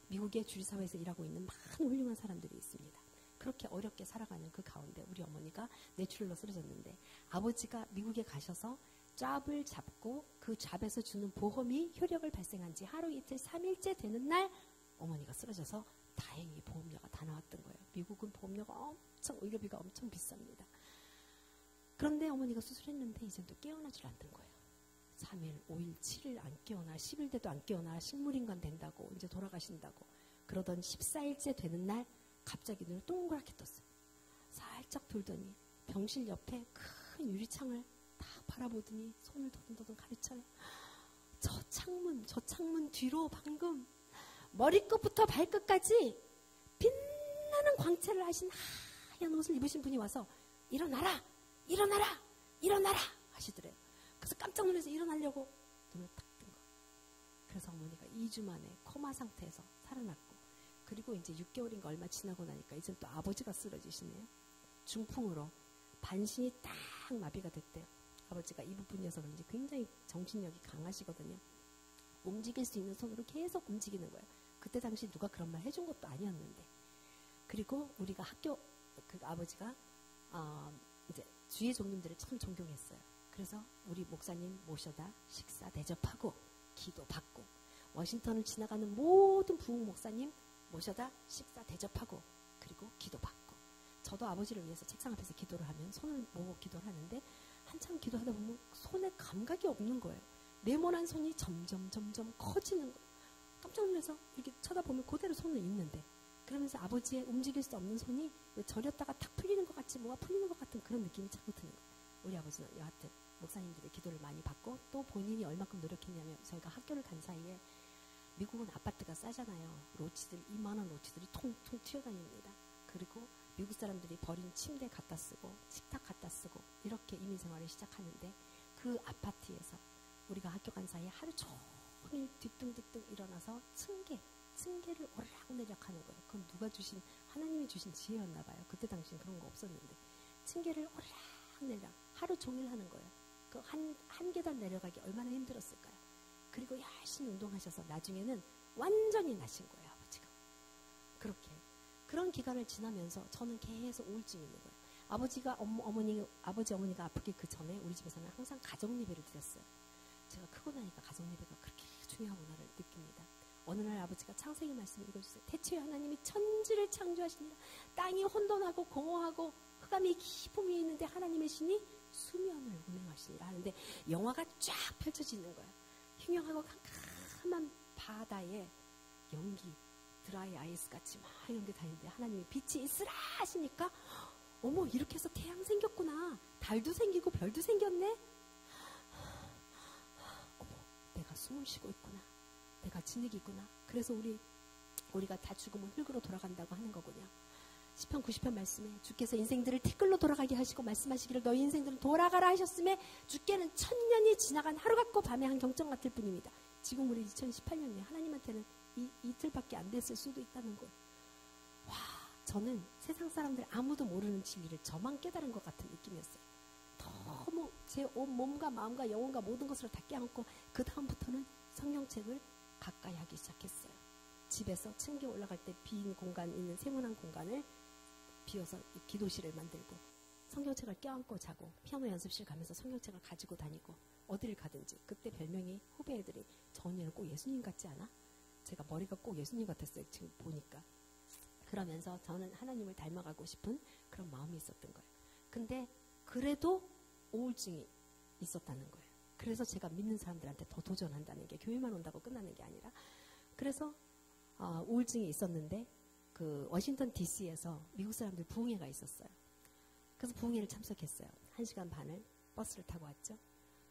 미국의 주류사회에서 일하고 있는 많은 훌륭한 사람들이 있습니다. 그렇게 어렵게 살아가는 그 가운데 우리 어머니가 뇌출혈로 쓰러졌는데 아버지가 미국에 가셔서 잡을 잡고 그 잡에서 주는 보험이 효력을 발생한 지 하루 이틀 3일째 되는 날 어머니가 쓰러져서 다행히 보험료가 다 나왔던 거예요. 미국은 보험료가 엄청 의료비가 엄청 비쌉니다. 그런데 어머니가 수술했는데 이젠 또 깨어나질 않는 거예요. 3일, 5일, 7일 안 깨어나 10일 돼도 안 깨어나 식물인간 된다고 이제 돌아가신다고 그러던 14일째 되는 날 갑자기 눈을 동그랗게 떴어요. 살짝 돌더니 병실 옆에 큰 유리창을 딱 바라보더니 손을 더듬더듬 가리쳐요. 저 창문 뒤로 방금 머리끝부터 발끝까지 빛나는 광채를 하신 하얀 옷을 입으신 분이 와서 일어나라 하시더래요. 그래서 깜짝 놀라서 일어나려고 눈을 딱 뜬 거예요. 그래서 어머니가 2주 만에 코마 상태에서 살아났고 그리고 이제 6개월인가 얼마 지나고 나니까 이제 또 아버지가 쓰러지시네요. 중풍으로 반신이 딱 마비가 됐대요. 아버지가 이 부분이어서 그런지 굉장히 정신력이 강하시거든요. 움직일 수 있는 손으로 계속 움직이는 거예요. 그때 당시 누가 그런 말 해준 것도 아니었는데. 그리고 우리가 그 아버지가 이제 주의 종님들을 참 존경했어요. 그래서 우리 목사님 모셔다 식사 대접하고 기도받고 워싱턴을 지나가는 모든 부흥 목사님 모셔다 식사 대접하고 그리고 기도받고 저도 아버지를 위해서 책상 앞에서 기도를 하면 손을 모으고 기도를 하는데 한참 기도하다 보면 손에 감각이 없는 거예요. 네모난 손이 점점 커지는 거예요. 깜짝 놀라서 이렇게 쳐다보면 그대로 손은 있는데 그러면서 아버지의 움직일 수 없는 손이 왜 저렸다가 탁 풀리는 것 같이 뭐가 풀리는 것 같은 그런 느낌이 자꾸 드는 거예요. 우리 아버지는 여하튼 목사님들의 기도를 많이 받고 또 본인이 얼마큼 노력했냐면 저희가 학교를 간 사이에 미국은 아파트가 싸잖아요. 로치들 2만 원 로치들이 통통 튀어다닙니다. 그리고 미국 사람들이 버린 침대 갖다 쓰고 식탁 갖다 쓰고 이렇게 이민 생활을 시작하는데 그 아파트에서 우리가 학교 간 사이에 하루 종일 뒤뚱뒤뚱 일어나서 층계를 오르락내리락 하는 거예요. 그건 누가 주신 하나님이 주신 지혜였나 봐요. 그때 당시엔 그런 거 없었는데 층계를 오르락내리락 하루 종일 하는 거예요. 그 한 계단 내려가기 얼마나 힘들었을까요? 그리고 열심히 운동하셔서 나중에는 완전히 나신 거예요, 아버지가. 그렇게. 그런 기간을 지나면서 저는 계속 우울증이 있는 거예요. 아버지가 아버지 어머니가 아프기 그 전에 우리 집에서는 항상 가정 예배를 드렸어요. 제가 크고 나니까 가정 예배가 그렇게 중요하구나를 느낍니다. 어느 날 아버지가 창세기 말씀을 읽어주세요. 태초에 하나님이 천지를 창조하시니라. 땅이 혼돈하고 공허하고 흑암이 깊음 위에 있는데 하나님의 신이 수면을 운행하시니라 하는데 영화가 쫙 펼쳐지는 거예요. 흉흉하고 캄캄한 바다에 연기, 드라이 아이스 같이 막 이런 게 다니는데 하나님이 빛이 있으라 하시니까 어머 이렇게 해서 태양 생겼구나. 달도 생기고 별도 생겼네. 어머 내가 숨을 쉬고 있구나. 내가 진흙이구나. 그래서 우리가 다 죽으면 흙으로 돌아간다고 하는 거군요. 시편 90편 말씀에 주께서 인생들을 티끌로 돌아가게 하시고 말씀하시기를 너희 인생들은 돌아가라 하셨음에 주께는 1000년이 지나간 하루 같고 밤의 한 경점 같을 뿐입니다. 지금 우리 2018년이에요. 하나님한테는 이틀밖에 안 됐을 수도 있다는 거. 와, 저는 세상 사람들 아무도 모르는 진리를 저만 깨달은 것 같은 느낌이었어요. 너무 제 온 몸과 마음과 영혼과 모든 것을 다 깨닫고 그 다음부터는 성경책을 가까이 하기 시작했어요. 집에서 층계 올라갈 때 빈 공간 있는 세모난 공간을 비워서 기도실을 만들고 성경책을 껴안고 자고 피아노 연습실 가면서 성경책을 가지고 다니고 어디를 가든지. 그때 별명이 후배 애들이 저 언니는 꼭 예수님 같지 않아? 제가 머리가 꼭 예수님 같았어요. 지금 보니까. 그러면서 저는 하나님을 닮아가고 싶은 그런 마음이 있었던 거예요. 근데 그래도 우울증이 있었다는 거예요. 그래서 제가 믿는 사람들한테 더 도전한다는 게 교회만 온다고 끝나는 게 아니라 그래서 우울증이 있었는데 그 워싱턴 DC에서 미국 사람들 부흥회가 있었어요. 그래서 부흥회를 참석했어요. 1시간 반을 버스를 타고 왔죠.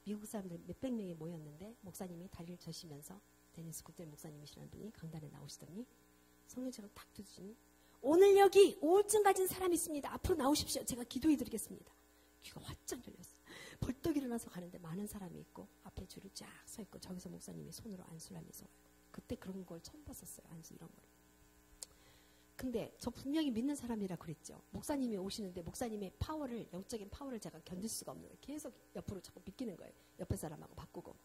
미국 사람들 몇백 명이 모였는데 목사님이 다리를 저시면서 데니스 굿델 목사님이시라는 분이 강단에 나오시더니 성경책을 탁 두시니 오늘 여기 우울증 가진 사람이 있습니다. 앞으로 나오십시오. 제가 기도해드리겠습니다. 귀가 활짝 열렸어요. 벌떡 일어나서 가는데 많은 사람이 있고 앞에 줄을 쫙 서 있고 저기서 목사님이 손으로 안수를 하면서 그때 그런 걸 처음 봤었어요. 안수 이런 걸. 근데 저 분명히 믿는 사람이라 그랬죠. 목사님이 오시는데 목사님의 파워를, 영적인 파워를 제가 견딜 수가 없는 거예요. 계속 옆으로 자꾸 비키는 거예요. 옆에 사람하고 바꾸고.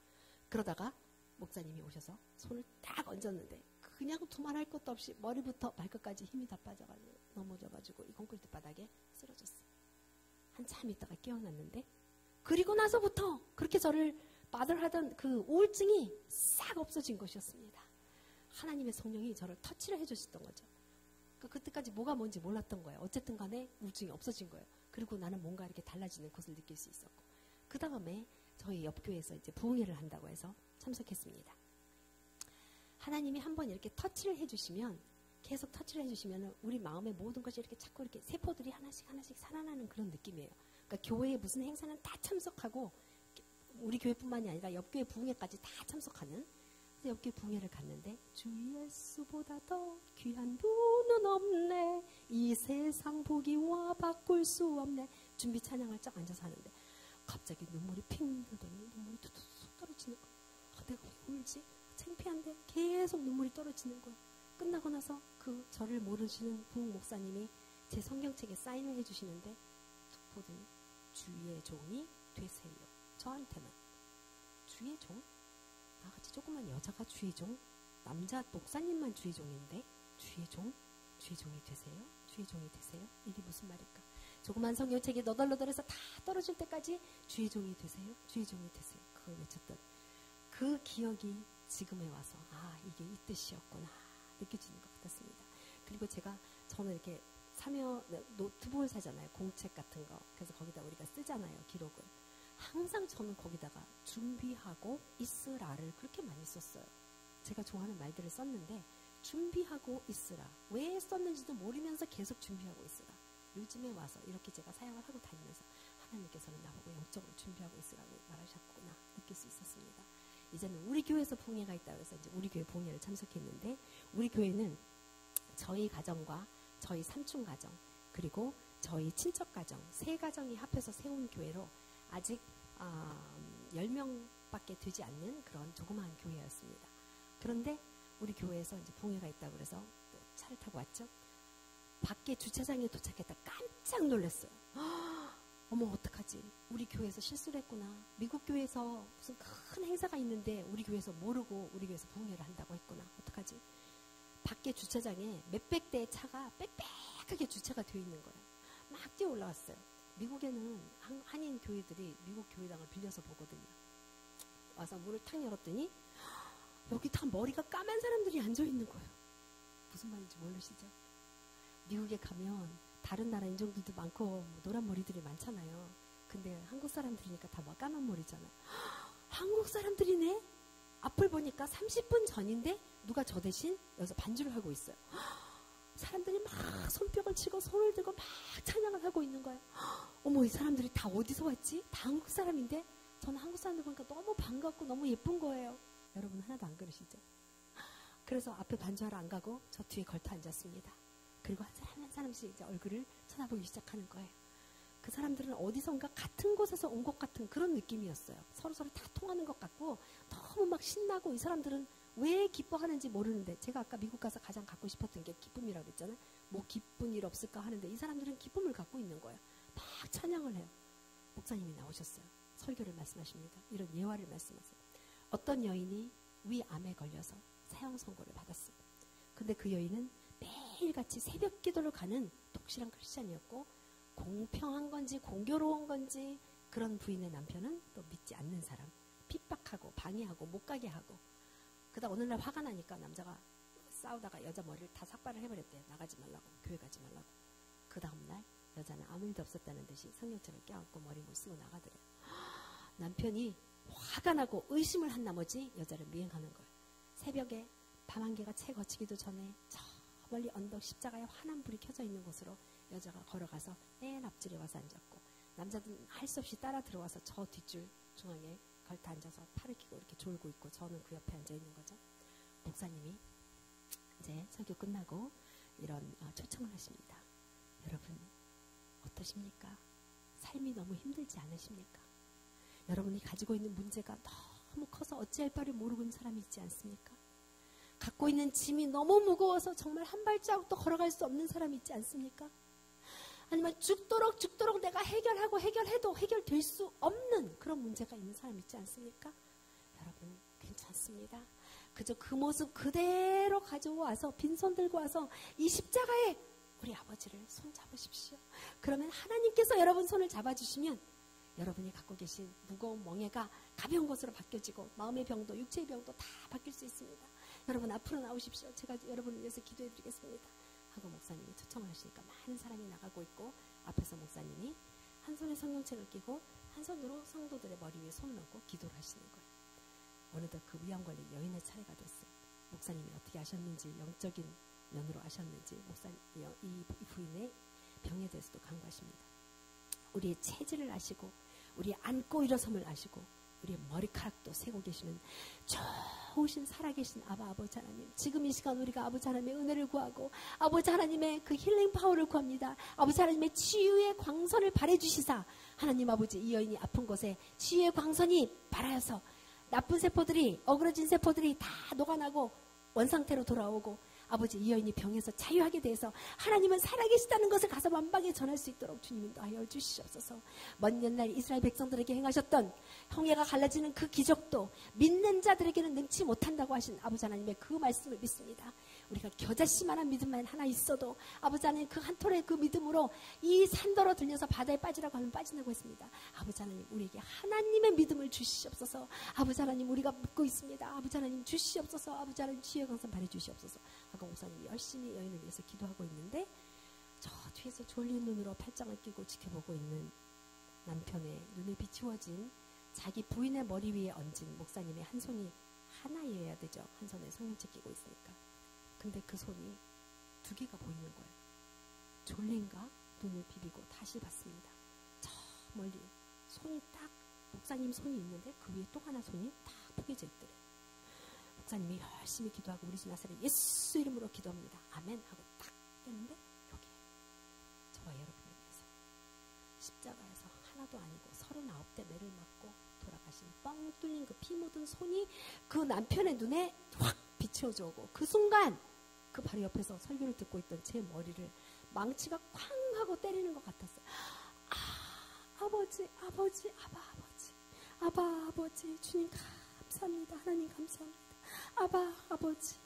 그러다가 목사님이 오셔서 손을 딱 얹었는데 그냥 두말할 것도 없이 머리부터 발끝까지 힘이 다 빠져가지고 넘어져가지고 이 콘크리트 바닥에 쓰러졌어요. 한참 있다가 깨어났는데 그리고 나서부터 그렇게 저를 마들하던 그 우울증이 싹 없어진 것이었습니다. 하나님의 성령이 저를 터치를 해주셨던 거죠. 그러니까 그때까지 뭐가 뭔지 몰랐던 거예요. 어쨌든 간에 우울증이 없어진 거예요. 그리고 나는 뭔가 이렇게 달라지는 것을 느낄 수 있었고 그 다음에 저희 옆교회에서 이제 부흥회를 한다고 해서 참석했습니다. 하나님이 한번 이렇게 터치를 해주시면 계속 터치를 해주시면 우리 마음의 모든 것이 이렇게 자꾸 이렇게 세포들이 하나씩 살아나는 그런 느낌이에요. 그러니까 교회에 무슨 행사는 다 참석하고 우리 교회뿐만이 아니라 옆교회 부흥회까지 다 참석하는. 그래서 옆교회 부흥회를 갔는데 주 예수보다 더 귀한 분은 없네. 이 세상 보기와 바꿀 수 없네. 준비 찬양을 쫙 앉아서 하는데 갑자기 눈물이 핑 흐르더니 눈물이 툭툭 떨어지는 거야. 내가 왜 울지? 창피한데 계속 눈물이 떨어지는 거야. 끝나고 나서 그 저를 모르시는 부흥 목사님이 제 성경책에 사인을 해주시는데 툭 보더니 주의 종이 되세요. 저한테는 주의 종? 나같이 조그만 여자가 주의 종? 남자 목사님만 주의 종인데 주의 종? 주의 종이 되세요? 주의 종이 되세요? 이게 무슨 말일까? 조그만 성경책이 너덜너덜해서 다 떨어질 때까지 주의 종이 되세요? 주의 종이 되세요. 그걸 외쳤던 그 기억이 지금에 와서 이게 이 뜻이었구나 느껴지는 것 같았습니다. 그리고 저는 이렇게 노트북을 사잖아요. 공책 같은 거. 그래서 거기다 우리가 쓰잖아요. 기록을. 항상 저는 거기다가 준비하고 있으라를 그렇게 많이 썼어요. 제가 좋아하는 말들을 썼는데 준비하고 있으라. 왜 썼는지도 모르면서 계속 준비하고 있으라. 요즘에 와서 이렇게 제가 사용을 하고 다니면서 하나님께서는 나보고 영적으로 준비하고 있으라고 말하셨구나 느낄 수 있었습니다. 이제는 우리 교회에서 부흥회가 있다고 해서 이제 우리 교회 부흥회를 참석했는데 우리 교회는 저희 가정과 저희 삼촌 가정 그리고 저희 친척 가정 세 가정이 합해서 세운 교회로 아직 10명밖에 되지 않는 그런 조그마한 교회였습니다. 그런데 우리 교회에서 이제 부흥회가 있다고 그래서 차를 타고 왔죠. 밖에 주차장에 도착했다 깜짝 놀랐어요. 어머 어떡하지? 우리 교회에서 실수를 했구나. 미국 교회에서 무슨 큰 행사가 있는데 우리 교회에서 모르고 우리 교회에서 부흥회를 한다고 했구나. 어떡하지? 밖에 주차장에 몇백 대의 차가 빽빽하게 주차가 되어 있는 거예요. 막 뛰어 올라왔어요. 미국에는 한인 교회들이 미국 교회당을 빌려서 보거든요. 와서 문을 탁 열었더니 여기 다 머리가 까만 사람들이 앉아 있는 거예요. 무슨 말인지 모르시죠? 미국에 가면 다른 나라 인종들도 많고 노란 머리들이 많잖아요. 근데 한국 사람들이니까 다 까만 머리잖아. 한국 사람들이네? 앞을 보니까 30분 전인데 누가 저 대신 여기서 반주를 하고 있어요. 사람들이 막 손뼉을 치고 손을 들고 막 찬양을 하고 있는 거예요. 어머, 이 사람들이 다 어디서 왔지? 다 한국 사람인데? 저는 한국 사람들 보니까 너무 반갑고 너무 예쁜 거예요. 여러분 하나도 안 그러시죠? 그래서 앞에 반주하러 안 가고 저 뒤에 걸터 앉았습니다. 그리고 한 사람 한 사람씩 이제 얼굴을 쳐다보기 시작하는 거예요. 그 사람들은 어디선가 같은 곳에서 온 것 같은 그런 느낌이었어요. 서로서로 다 통하는 것 같고 너무 막 신나고, 이 사람들은 왜 기뻐하는지 모르는데, 제가 아까 미국 가서 가장 갖고 싶었던 게 기쁨이라고 그랬잖아요. 뭐 기쁜 일 없을까 하는데 이 사람들은 기쁨을 갖고 있는 거예요. 막 찬양을 해요. 목사님이 나오셨어요. 설교를 말씀하십니다. 이런 예화를 말씀하세요. 어떤 여인이 위암에 걸려서 사형 선고를 받았습니다. 근데 그 여인은 매일같이 새벽 기도를 가는 독실한 크리스찬이었고, 공평한 건지 공교로운 건지 그런 부인의 남편은 또 믿지 않는 사람, 핍박하고 방해하고 못 가게 하고, 그러다 어느 날 화가 나니까 남자가 싸우다가 여자 머리를 다 삭발을 해버렸대요. 나가지 말라고, 교회 가지 말라고. 그 다음날 여자는 아무 일도 없었다는 듯이 성경책을 껴안고 머리 못 쓰고 나가더래요. 남편이 화가 나고 의심을 한 나머지 여자를 미행하는 거예요. 새벽에 밤 한개가 채 거치기도 전에 저 멀리 언덕 십자가에 환한 불이 켜져 있는 곳으로 여자가 걸어가서 맨 앞줄에 와서 앉았고, 남자들은 할 수 없이 따라 들어와서 저 뒷줄 중앙에 걸터 앉아서 팔을 끼고 이렇게 졸고 있고, 저는 그 옆에 앉아 있는 거죠. 목사님이 이제 설교 끝나고 이런 초청을 하십니다. 여러분 어떠십니까? 삶이 너무 힘들지 않으십니까? 여러분이 가지고 있는 문제가 너무 커서 어찌할 바를 모르고 있는 사람이 있지 않습니까? 갖고 있는 짐이 너무 무거워서 정말 한 발자국도 걸어갈 수 없는 사람이 있지 않습니까? 아니면 죽도록 내가 해결하고 해결해도 해결될 수 없는 그런 문제가 있는 사람이 있지 않습니까? 여러분 괜찮습니다. 그저 그 모습 그대로 가져와서 빈손 들고 와서 이 십자가에 우리 아버지를 손 잡으십시오. 그러면 하나님께서 여러분 손을 잡아주시면 여러분이 갖고 계신 무거운 멍에가 가벼운 것으로 바뀌어지고, 마음의 병도 육체의 병도 다 바뀔 수 있습니다. 여러분 앞으로 나오십시오. 제가 여러분을 위해서 기도해 드리겠습니다 하고 목사님이 초청을 하시니까 많은 사람이 나가고 있고, 앞에서 목사님이 한 손에 성경책을 끼고 한 손으로 성도들의 머리 위에 손을 얹고 기도를 하시는 거예요. 어느덧 그 위암 걸린 여인의 차례가 됐어요. 목사님이 어떻게 아셨는지, 영적인 면으로 아셨는지 목사님 이 부인의 병에 대해서도 간구하십니다. 우리의 체질을 아시고 우리의 앉고 일어섬을 아시고 우리의 머리카락도 세고 계시는 좋으신 살아계신 아버지 하나님, 지금 이 시간 우리가 아버지 하나님의 은혜를 구하고 아버지 하나님의 그 힐링 파워를 구합니다. 아버지 하나님의 치유의 광선을 발해주시사, 하나님 아버지 이 여인이 아픈 곳에 치유의 광선이 발하여서 나쁜 세포들이, 어그러진 세포들이 다 녹아나고 원상태로 돌아오고, 아버지 이 여인이 병에서 자유하게 돼서 하나님은 살아계시다는 것을 가서 만방에 전할 수 있도록 주님 인도하여 주시옵소서. 먼 옛날 이스라엘 백성들에게 행하셨던 홍해가 갈라지는 그 기적도 믿는 자들에게는 능치 못한다고 하신 아버지 하나님의 그 말씀을 믿습니다. 우리가 겨자씨만한 믿음만 하나 있어도 아버지 하나님 그 한 톨의 그 믿음으로 이 산더러 들려서 바다에 빠지라고 하면 빠진다고 했습니다. 아버지 하나님 우리에게 하나님의 믿음을 주시옵소서. 아버지 하나님 우리가 믿고 있습니다. 아버지 하나님 주시옵소서. 아버지 하나님 치유의 광선 발해 주시옵소서 하고 목사님이 열심히 여인을 위해서 기도하고 있는데, 저 뒤에서 졸린 눈으로 팔짱을 끼고 지켜보고 있는 남편의 눈에 비추어진 자기 부인의 머리 위에 얹은 목사님의 한 손이 하나여야 되죠. 한 손에 성령책 끼고 있으니까. 근데 그 손이 두 개가 보이는 거예요. 졸린가? 눈을 비비고 다시 봤습니다. 저 멀리 손이 딱, 목사님 손이 있는데 그 위에 또 하나 손이 딱 포개져 있더래요. 목사님이 열심히 기도하고 우리 주 나사렛 예수 이름으로 기도합니다. 아멘 하고 딱 떼는데 여기 저와 여러분을 위해서 십자가에서 하나도 아니고 39대 매를 맞고 돌아가신 뻥 뚫린 그 피 묻은 손이 그 남편의 눈에 확 비추어져 오고, 그 순간 그 바로 옆에서 설교를 듣고 있던 제 머리를 망치가 쾅 하고 때리는 것 같았어요. 아버지 아버지 주님 감사합니다. 하나님 감사합니다. 아버지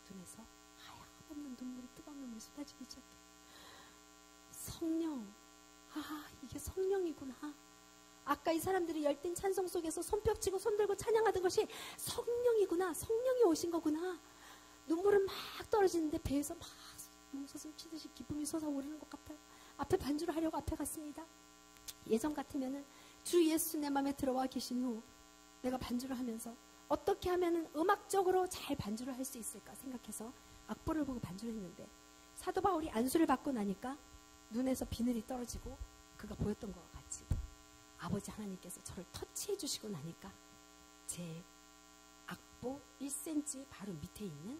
눈에서 하염없는 눈물이, 뜨거운 눈물이 쏟아지기 시작해요. 성령, 이게 성령이구나. 아까 이 사람들이 열띤 찬송 속에서 손뼉치고 손들고 찬양하던 것이 성령이구나. 성령이 오신 거구나. 눈물은 막 떨어지는데 배에서 막 몽소슴 치듯이 기쁨이 솟아오르는 것 같아요. 앞에 반주를 하려고 앞에 갔습니다. 예전 같으면은 주 예수 내 마음에 들어와 계신 후 내가 반주를 하면서 어떻게 하면 음악적으로 잘 반주를 할 수 있을까 생각해서 악보를 보고 반주를 했는데 사도 바울이 안수를 받고 나니까 눈에서 비늘이 떨어지고 그가 보였던 것과 같이 아버지 하나님께서 저를 터치해 주시고 나니까 제 악보 1cm 바로 밑에 있는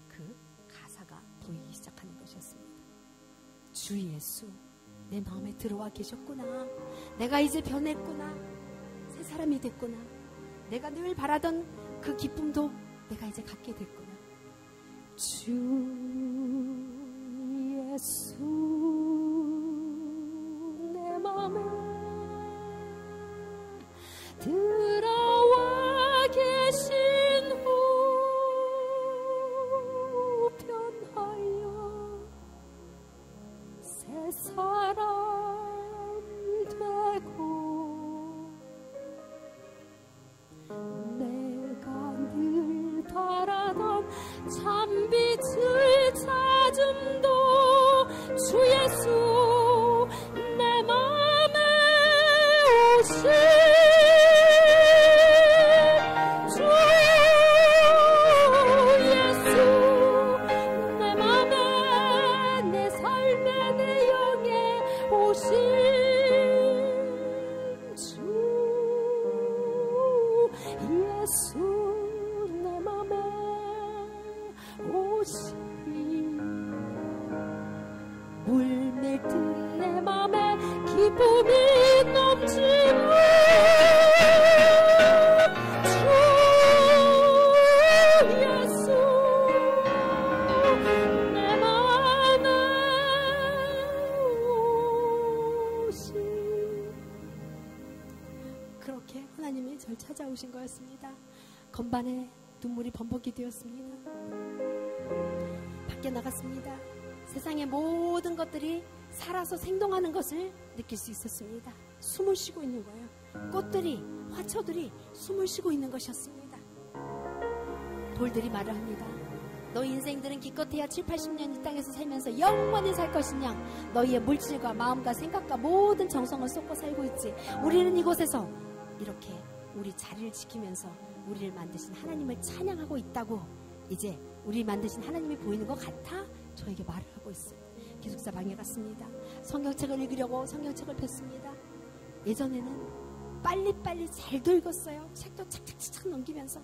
그 가사가 보이기 시작하는 것이었습니다. 주 예수, 내 마음에 들어와 계셨구나. 내가 이제 변했구나. 새 사람이 됐구나. 내가 늘 바라던 그 기쁨도 내가 이제 갖게 됐구나. 주 예수, 내 마음에 들어와 계신 후 변하여 새 사람 되고 내가 늘 바라던 참빛을 찾음도 주 예수 내 맘에 오신 주 예수 내 맘에 내 삶에 내 영에 오신 주 예수 내 맘에 오시니 물밀듯 내 맘에 기쁨이 넘치는 주 예수 내 맘에 오시 그렇게 하나님이 절 찾아오신 거였습니다. 건반에 눈물이 범벅이 되었습니다. 밖에 나갔습니다. 세상의 모든 것들이 살아서 생동하는 것을 느낄 수 있었습니다. 숨을 쉬고 있는 거예요. 꽃들이, 화초들이 숨을 쉬고 있는 것이었습니다. 돌들이 말을 합니다. 너 인생들은 기껏해야 7, 80년 이 땅에서 살면서 영원히 살 것이냐. 너희의 물질과 마음과 생각과 모든 정성을 쏟고 살고 있지. 우리는 이곳에서 이렇게 우리 자리를 지키면서 우리를 만드신 하나님을 찬양하고 있다고 이제 우리 만드신 하나님이 보이는 것 같아 저에게 말을 하고 있어요. 기숙사 방에 갔습니다. 성경책을 읽으려고 성경책을 폈습니다. 예전에는 빨리빨리 잘도 읽었어요. 책도 착착착 넘기면서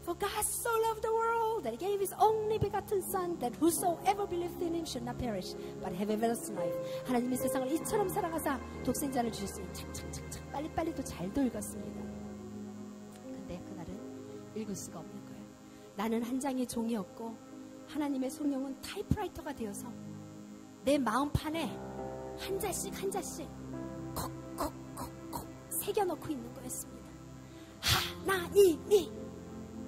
For God so loved the world that He gave His only begotten Son that whosoever believed in Him should not perish but have everlasting life. 하나님이 세상을 이처럼 사랑하사 독생자를 주셨으니 착착착착 빨리빨리도 잘도 읽었습니다. 근데 그날은 읽을 수가 없는 거예요. 나는 한 장의 종이었고 하나님의 성령은 타이프라이터가 되어서 내 마음판에 한 자씩 한 자씩 콕콕콕콕 새겨넣고 있는 거였습니다. 하나님이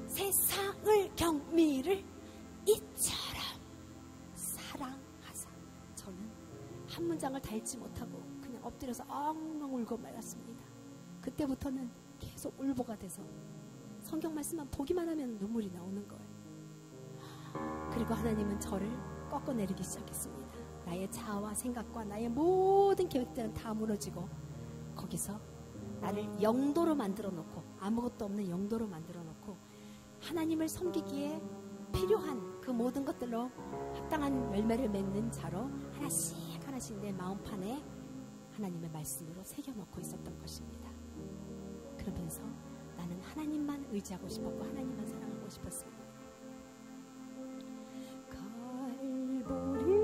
세상을 경미를 이처럼 사랑하사. 저는 한 문장을 다 읽지 못하고 그냥 엎드려서 엉엉 울고 말았습니다. 그때부터는 계속 울보가 돼서 성경 말씀만 보기만 하면 눈물이 나오는 거예요. 그리고 하나님은 저를 꺾어내리기 시작했습니다. 나의 자아와 생각과 나의 모든 계획들은 다 무너지고 거기서 나를 영도로 만들어 놓고 아무것도 없는 영도로 만들어 놓고 하나님을 섬기기에 필요한 그 모든 것들로 합당한 열매를 맺는 자로 하나씩 하나씩 내 마음판에 하나님의 말씀으로 새겨놓고 있었던 것입니다. 그러면서 나는 하나님만 의지하고 싶었고 하나님만 사랑하고 싶었습니다. 갈보리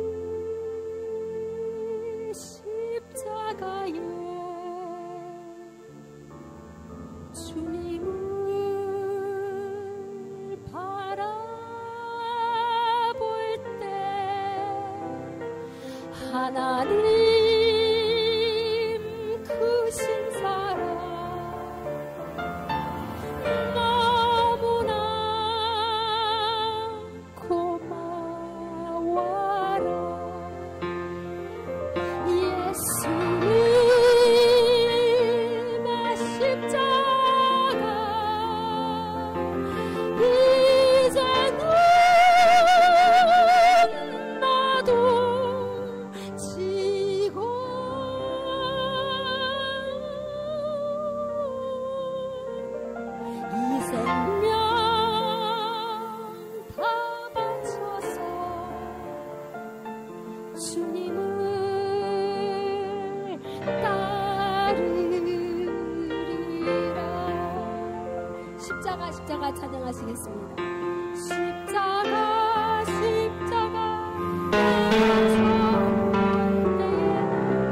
십자가에 주님을 바라볼 때 하나님 크신 사랑 너무나 고마워라. 예수님의 십자가 이제는 나도 지고 주님을 따르리라. 십자가 십자가 찬양하시겠습니다. 십자가 십자가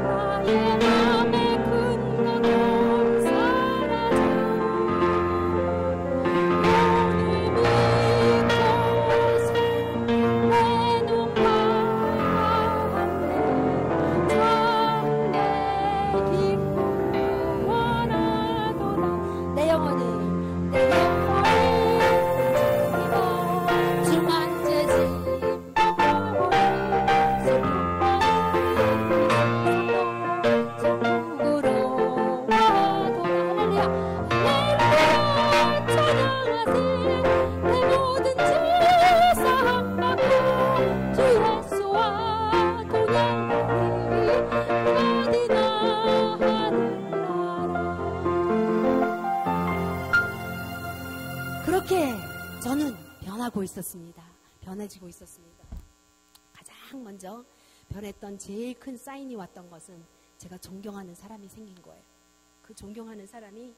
나의 맘의 근거 돈 사라져 너를 믿고서 내 눈 가운데 참내 기쁨 원하도다. 내 영혼이 그렇게 저는 변하고 있었습니다. 변해지고 있었습니다. 가장 먼저 변했던 제일 큰 사인이 왔던 것은 제가 존경하는 사람이 생긴 거예요. 그 존경하는 사람이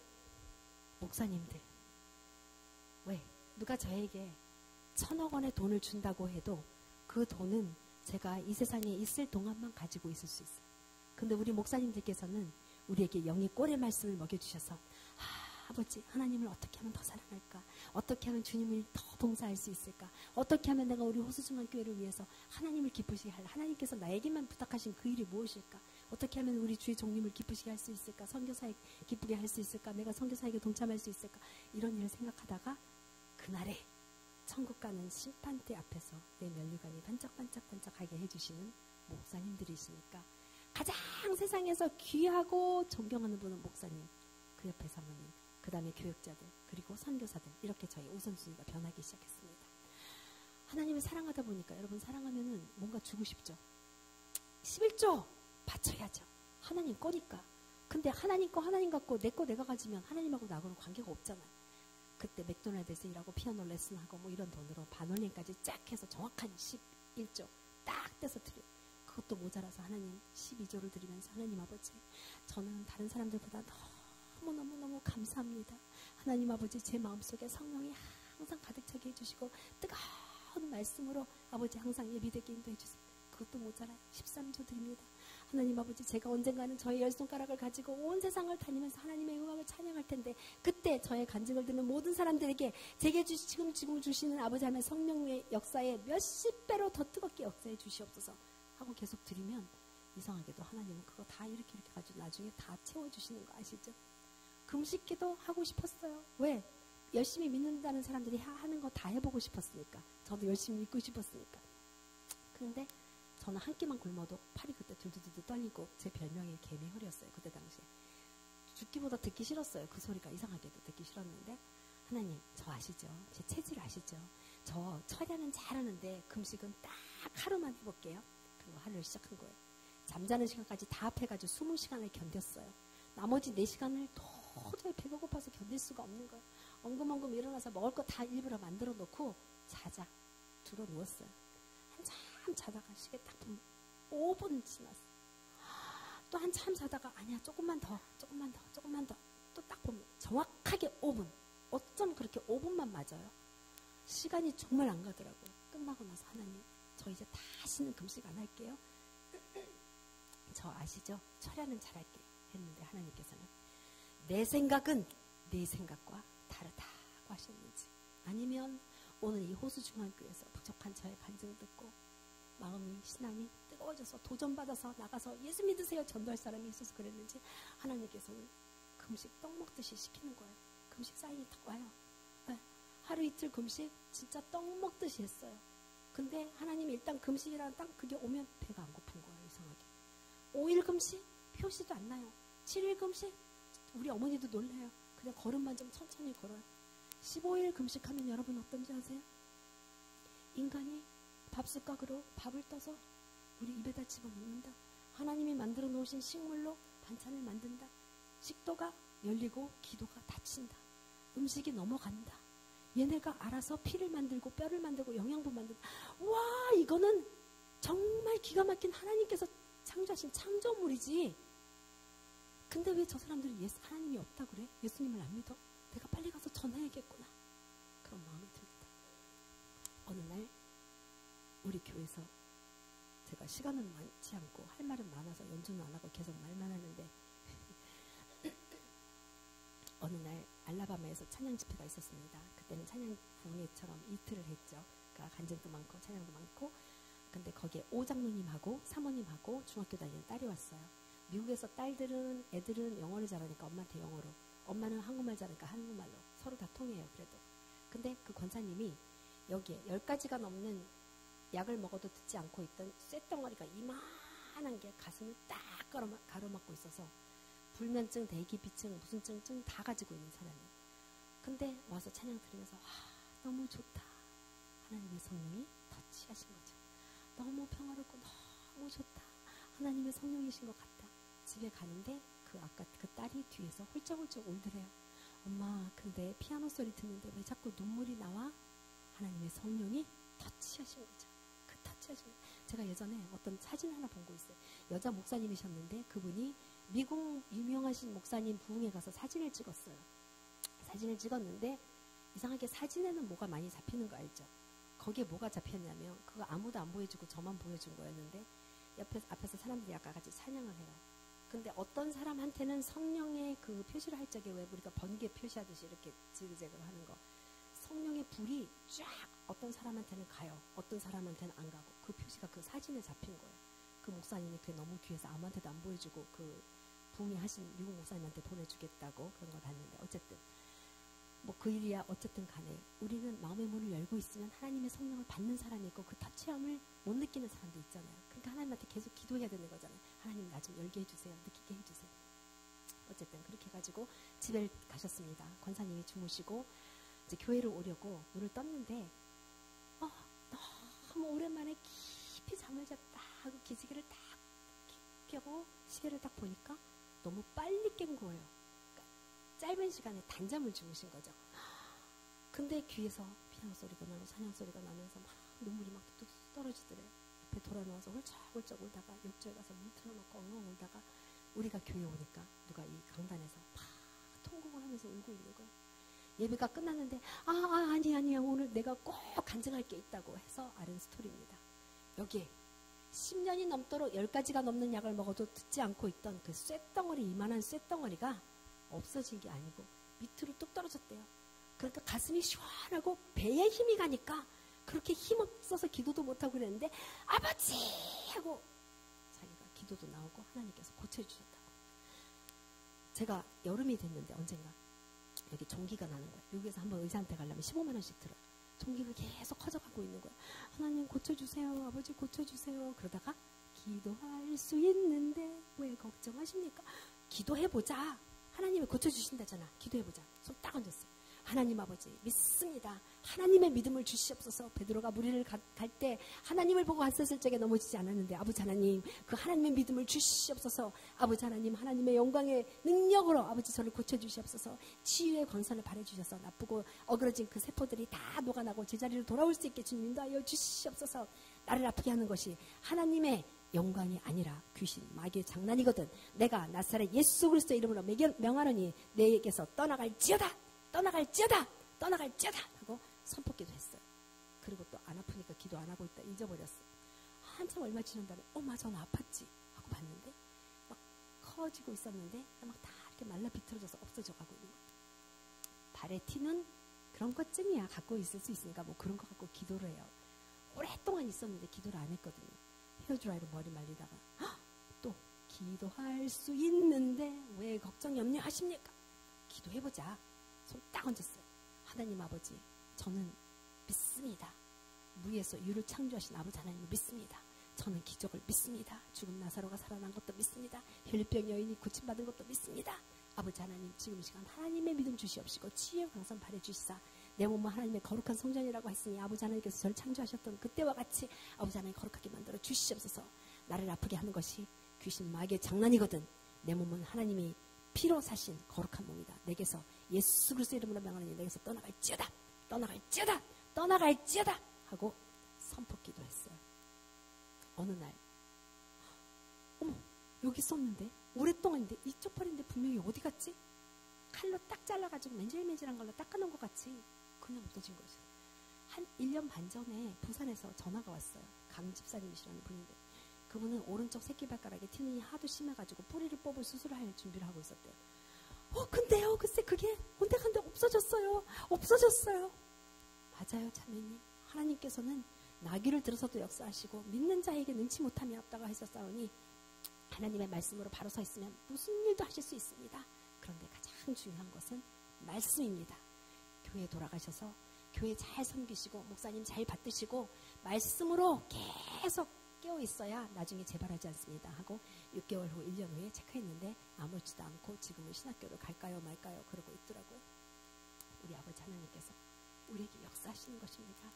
목사님들. 왜? 누가 저에게 1,000억 원의 돈을 준다고 해도 그 돈은 제가 이 세상에 있을 동안만 가지고 있을 수 있어요. 근데 우리 목사님들께서는 우리에게 영의 꼴의 말씀을 먹여주셔서 아버지, 하나님을 어떻게 하면 더 사랑할까? 어떻게 하면 주님을 더 봉사할 수 있을까? 어떻게 하면 내가 우리 호수중앙교회를 위해서 하나님을 기쁘시게 할, 하나님께서 나에게만 부탁하신 그 일이 무엇일까? 어떻게 하면 우리 주의 종님을 기쁘시게 할 수 있을까? 선교사에 기쁘게 할 수 있을까? 내가 선교사에게 동참할 수 있을까? 이런 일을 생각하다가 그날에 천국 가는 심판대 앞에서 내 면류관이 반짝반짝반짝하게 해주시는 목사님들이시니까 가장 세상에서 귀하고 존경하는 분은 목사님, 그 옆에 사모님, 그 다음에 교육자들, 그리고 선교사들, 이렇게 저희 우선순위가 변하기 시작했습니다. 하나님을 사랑하다 보니까 여러분 사랑하면은 뭔가 주고 싶죠. 11조 바쳐야죠. 하나님 거니까. 근데 하나님 거 하나님 갖고 내 거 내가 가지면 하나님하고 나하고는 관계가 없잖아요. 그때 맥도날드에서 일하고 피아노 레슨하고 뭐 이런 돈으로 반올림까지 쫙 해서 정확한 11조 딱 떼서 드려요. 그것도 모자라서 하나님 12조를 드리면서 하나님 아버지, 저는 다른 사람들보다 너무너무너무 감사합니다. 하나님 아버지, 제 마음속에 성령이 항상 가득 차게 해주시고 뜨거운 말씀으로 아버지 항상 예비되게 인도해 주세요. 그것도 모자라요. 13조 드립니다. 하나님 아버지, 제가 언젠가는 저의 10손가락을 가지고 온 세상을 다니면서 하나님의 음악을 찬양할 텐데 그때 저의 간증을 듣는 모든 사람들에게 제게 지금 주시는 아버지 하나님의 성령의 역사에 몇십 배로 더 뜨겁게 역사해 주시옵소서 하고 계속 드리면 이상하게도 하나님은 그거 다 이렇게 가지고 나중에 다 채워주시는 거 아시죠? 금식기도 하고 싶었어요. 왜? 열심히 믿는다는 사람들이 하는 거 다 해보고 싶었으니까. 저도 열심히 믿고 싶었으니까. 그런데 저는 한 끼만 굶어도 팔이 그때 들들들 떨리고 제 별명이 개미허리였어요. 그때 당시에. 죽기보다 듣기 싫었어요. 그 소리가 이상하게도 듣기 싫었는데 하나님, 저 아시죠? 제 체질 아시죠? 저 철야는 잘하는데 금식은 딱 하루만 해볼게요. 그리고 하루를 시작한 거예요. 잠자는 시간까지 다 합해가지고 20시간을 견뎠어요. 나머지 4시간을 도저히 배가 고파서 견딜 수가 없는 거예요. 엉금엉금 일어나서 먹을 거 다 일부러 만들어 놓고 자자 들어 누웠어요. 한참 자다가 시계 딱 보면 5분 지났어요. 또 한참 자다가 아니야, 조금만 더 또 딱 보면 정확하게 5분. 어쩜 그렇게 5분만 맞아요? 시간이 정말 안 가더라고요. 끝나고 나서 하나님, 저 이제 다시는 금식 안 할게요. 저 아시죠? 철야는 잘할게요 했는데 하나님께서는 내 생각은 네 생각과 다르다고 하셨는지, 아니면 오늘 이 호수중앙교회에서 부족한 저의 간증을 듣고 마음이, 신앙이 뜨거워져서 도전받아서 나가서 예수 믿으세요 전도할 사람이 있어서 그랬는지 하나님께서는 금식 떡 먹듯이 시키는 거예요. 금식 사인이 딱 와요. 네. 하루 이틀 금식 진짜 떡 먹듯이 했어요. 근데 하나님이 일단 금식이라는 딱 그게 오면 배가 안 고픈 거예요. 이상하게. 5일 금식 표시도 안 나요. 7일 금식 우리 어머니도 놀래요. 그냥 걸음만 좀 천천히 걸어요. 15일 금식하면 여러분 어떤지 아세요? 인간이 밥숟가락으로 밥을 떠서 우리 입에다 집어넣는다. 하나님이 만들어 놓으신 식물로 반찬을 만든다. 식도가 열리고 기도가 닫힌다. 음식이 넘어간다. 얘네가 알아서 피를 만들고 뼈를 만들고 영양분 만든다. 와, 이거는 정말 기가 막힌 하나님께서 창조하신 창조물이지. 근데 왜 저 사람들이 하나님이 없다 그래? 예수님을 안 믿어? 내가 빨리 가서 전화해야겠구나. 그런 마음이 듭니다. 어느 날 우리 교회에서 제가 시간은 많지 않고 할 말은 많아서 연주는 안 하고 계속 말만 하는데 어느 날 알라바마에서 찬양 집회가 있었습니다. 그때는 찬양 부흥회처럼 이틀을 했죠. 그러니까 간증도 많고 찬양도 많고. 근데 거기에 오장로님하고 사모님하고 중학교 다니는 딸이 왔어요. 미국에서 애들은 영어를 잘하니까 엄마한테 영어로, 엄마는 한국말 잘하니까 한국말로 서로 다 통해요. 그래도. 근데 그 권사님이 여기에 10가지가 넘는 약을 먹어도 듣지 않고 있던 쇳덩어리가 이만한 게 가슴을 딱 가로막고 있어서 불면증, 대기피증, 무슨 증 다 가지고 있는 사람이에요. 근데 와서 찬양 들으면서 너무 좋다. 하나님의 성령이 터치하신 거죠. 너무 평화롭고 너무 좋다. 하나님의 성령이신 것 같다. 집에 가는데 아까 그 딸이 뒤에서 홀쩍홀쩍 울더래요. 엄마, 근데 피아노 소리 듣는데 왜 자꾸 눈물이 나와? 하나님의 성령이 터치하신 거죠. 그 터치하신 거. 제가 예전에 어떤 사진 하나 본 거 있어요. 여자 목사님이셨는데 그분이 미국 유명하신 목사님 부흥회 가서 사진을 찍었어요. 사진을 찍었는데 이상하게 사진에는 뭐가 많이 잡히는 거 알죠? 거기에 뭐가 잡혔냐면 그거 아무도 안 보여주고 저만 보여준 거였는데 앞에서 사람들이 아까 같이 찬양을 해요. 근데 어떤 사람한테는 성령의 그 표시를 할 적에 왜 우리가 번개 표시하듯이 이렇게 지그재그로 하는 거, 성령의 불이 쫙 어떤 사람한테는 가요. 어떤 사람한테는 안 가고 그 표시가 그 사진에 잡힌 거예요. 그 목사님이 그게 너무 귀해서 아무한테도 안 보여주고 그 부흥회 하신 미국 목사님한테 보내주겠다고 그런 걸 봤는데 어쨌든 뭐 그 일이야 어쨌든 간에 우리는 마음의 문을 열고 있으면 하나님의 성령을 받는 사람이 있고 그 터치함을 못 느끼는 사람도 있잖아요. 그러니까 하나님한테 계속 기도해야 되는 거잖아요. 하나님 나 좀 열게 해주세요. 느끼게 해주세요. 어쨌든 그렇게 해가지고 집에 가셨습니다. 권사님이 주무시고 이제 교회를 오려고 문을 떴는데 너무 오랜만에 깊이 잠을 잤다 하고 기지개를 딱 켜고 시계를 딱 보니까 너무 빨리 깬 거예요. 짧은 시간에 단잠을 주무신 거죠. 근데 귀에서 피아노 소리가 나고 찬양 소리가 나면서 막 눈물이 막 뚝뚝 떨어지더래요. 옆에 돌아누워서 홀쩍홀쩍 울다가 욕조에 가서 문 틀어놓고 엉엉 울다가 우리가 교회 오니까 누가 이 강단에서 막 통곡을 하면서 울고 있는 거예요. 예배가 끝났는데 아니야 오늘 내가 꼭 간증할 게 있다고 해서 아는 스토리입니다. 여기에 10년이 넘도록 10가지가 넘는 약을 먹어도 듣지 않고 있던 그 쇳덩어리, 이만한 쇳덩어리가 없어진 게 아니고 밑으로 뚝 떨어졌대요. 그러니까 가슴이 시원하고 배에 힘이 가니까 그렇게 힘없어서 기도도 못하고 그랬는데 아버지! 하고 자기가 기도도 나오고 하나님께서 고쳐주셨다고. 제가 여름이 됐는데 언젠가 여기 종기가 나는 거예요. 여기에서 한번 의사한테 가려면 15만 원씩 들어요. 종기가 계속 커져가고 있는 거예요. 하나님 고쳐주세요. 아버지 고쳐주세요. 그러다가 기도할 수 있는데 왜 걱정하십니까? 기도해보자. 하나님이 고쳐주신다잖아. 기도해보자. 손 딱 얹었어요. 하나님 아버지 믿습니다. 하나님의 믿음을 주시옵소서. 베드로가 무리를 갈 때 하나님을 보고 갔었을 적에 넘어지지 않았는데 아버지 하나님 그 하나님의 믿음을 주시옵소서. 아버지 하나님 하나님의 영광의 능력으로 아버지 저를 고쳐주시옵소서. 치유의 광선을 발해주셔서 나쁘고 어그러진 그 세포들이 다 녹아나고 제자리로 돌아올 수 있게 주님 인도하여 주시옵소서. 나를 아프게 하는 것이 하나님의 영광이 아니라 귀신, 마귀의 장난이거든. 내가 나사렛 예수 그리스도의 이름으로 명하노니 내게서 떠나갈지어다 하고 선포기도 했어요. 그리고 또 안 아프니까 기도 안 하고 있다 잊어버렸어요. 한참 얼마 지난 다음에 맞아 나 아팠지 하고 봤는데 막 커지고 있었는데 막 다 이렇게 말라 비틀어져서 없어져 가고 있는 거예요. 발에 튀는 그런 것쯤이야 갖고 있을 수 있으니까 뭐 그런 거 갖고 기도를 해요. 오랫동안 있었는데 기도를 안 했거든요. 헤어드라이로 머리 말리다가 또 기도할 수 있는데 왜 걱정 염려하십니까? 기도해보자. 손 딱 얹었어요. 하나님 아버지 저는 믿습니다. 무에서 유를 창조하신 아버지 하나님을 믿습니다. 저는 기적을 믿습니다. 죽은 나사로가 살아난 것도 믿습니다. 혈병 여인이 고침받은 것도 믿습니다. 아버지 하나님 지금 이 시간 하나님의 믿음 주시옵시고 치유의 광선 발해주시사 내 몸은 하나님의 거룩한 성전이라고 했으니 아버지 하나님께서 저를 창조하셨던 그때와 같이 아버지 하나님 거룩하게 만들어 주시옵소서. 나를 아프게 하는 것이 귀신 마귀의 장난이거든. 내 몸은 하나님이 피로 사신 거룩한 몸이다. 내게서 예수 그리스도의 이름으로 명하노니 내게서 떠나갈지어다 하고 선포 기도했어요. 어느 날 여기 있었는데 오랫동안인데 이쪽 팔인데 분명히 어디 갔지? 칼로 딱 잘라가지고 맨질맨질한 걸로 닦아놓은 것 같이 그냥 없어진 거였어요. 한 1년 반 전에 부산에서 전화가 왔어요. 강 집사님이시라는 분인데 그분은 오른쪽 새끼발가락에 티눈이 하도 심해가지고 뿌리를 뽑을 수술을 할 준비를 하고 있었대요. 근데요 글쎄 그게 온데간데 없어졌어요. 맞아요 자매님. 하나님께서는 나귀를 들어서도 역사하시고 믿는 자에게 능치 못함이 없다고 하셨사오니 하나님의 말씀으로 바로 서 있으면 무슨 일도 하실 수 있습니다. 그런데 가장 중요한 것은 말씀입니다. 교회에 돌아가셔서 교회 잘 섬기시고 목사님 잘 받드시고 말씀으로 계속 깨어 있어야 나중에 재발하지 않습니다 하고 6개월 후 1년 후에 체크했는데 아무렇지도 않고 지금은 신학교를 갈까요 말까요 그러고 있더라고요. 우리 아버지 하나님께서 우리에게 역사하시는 것입니다.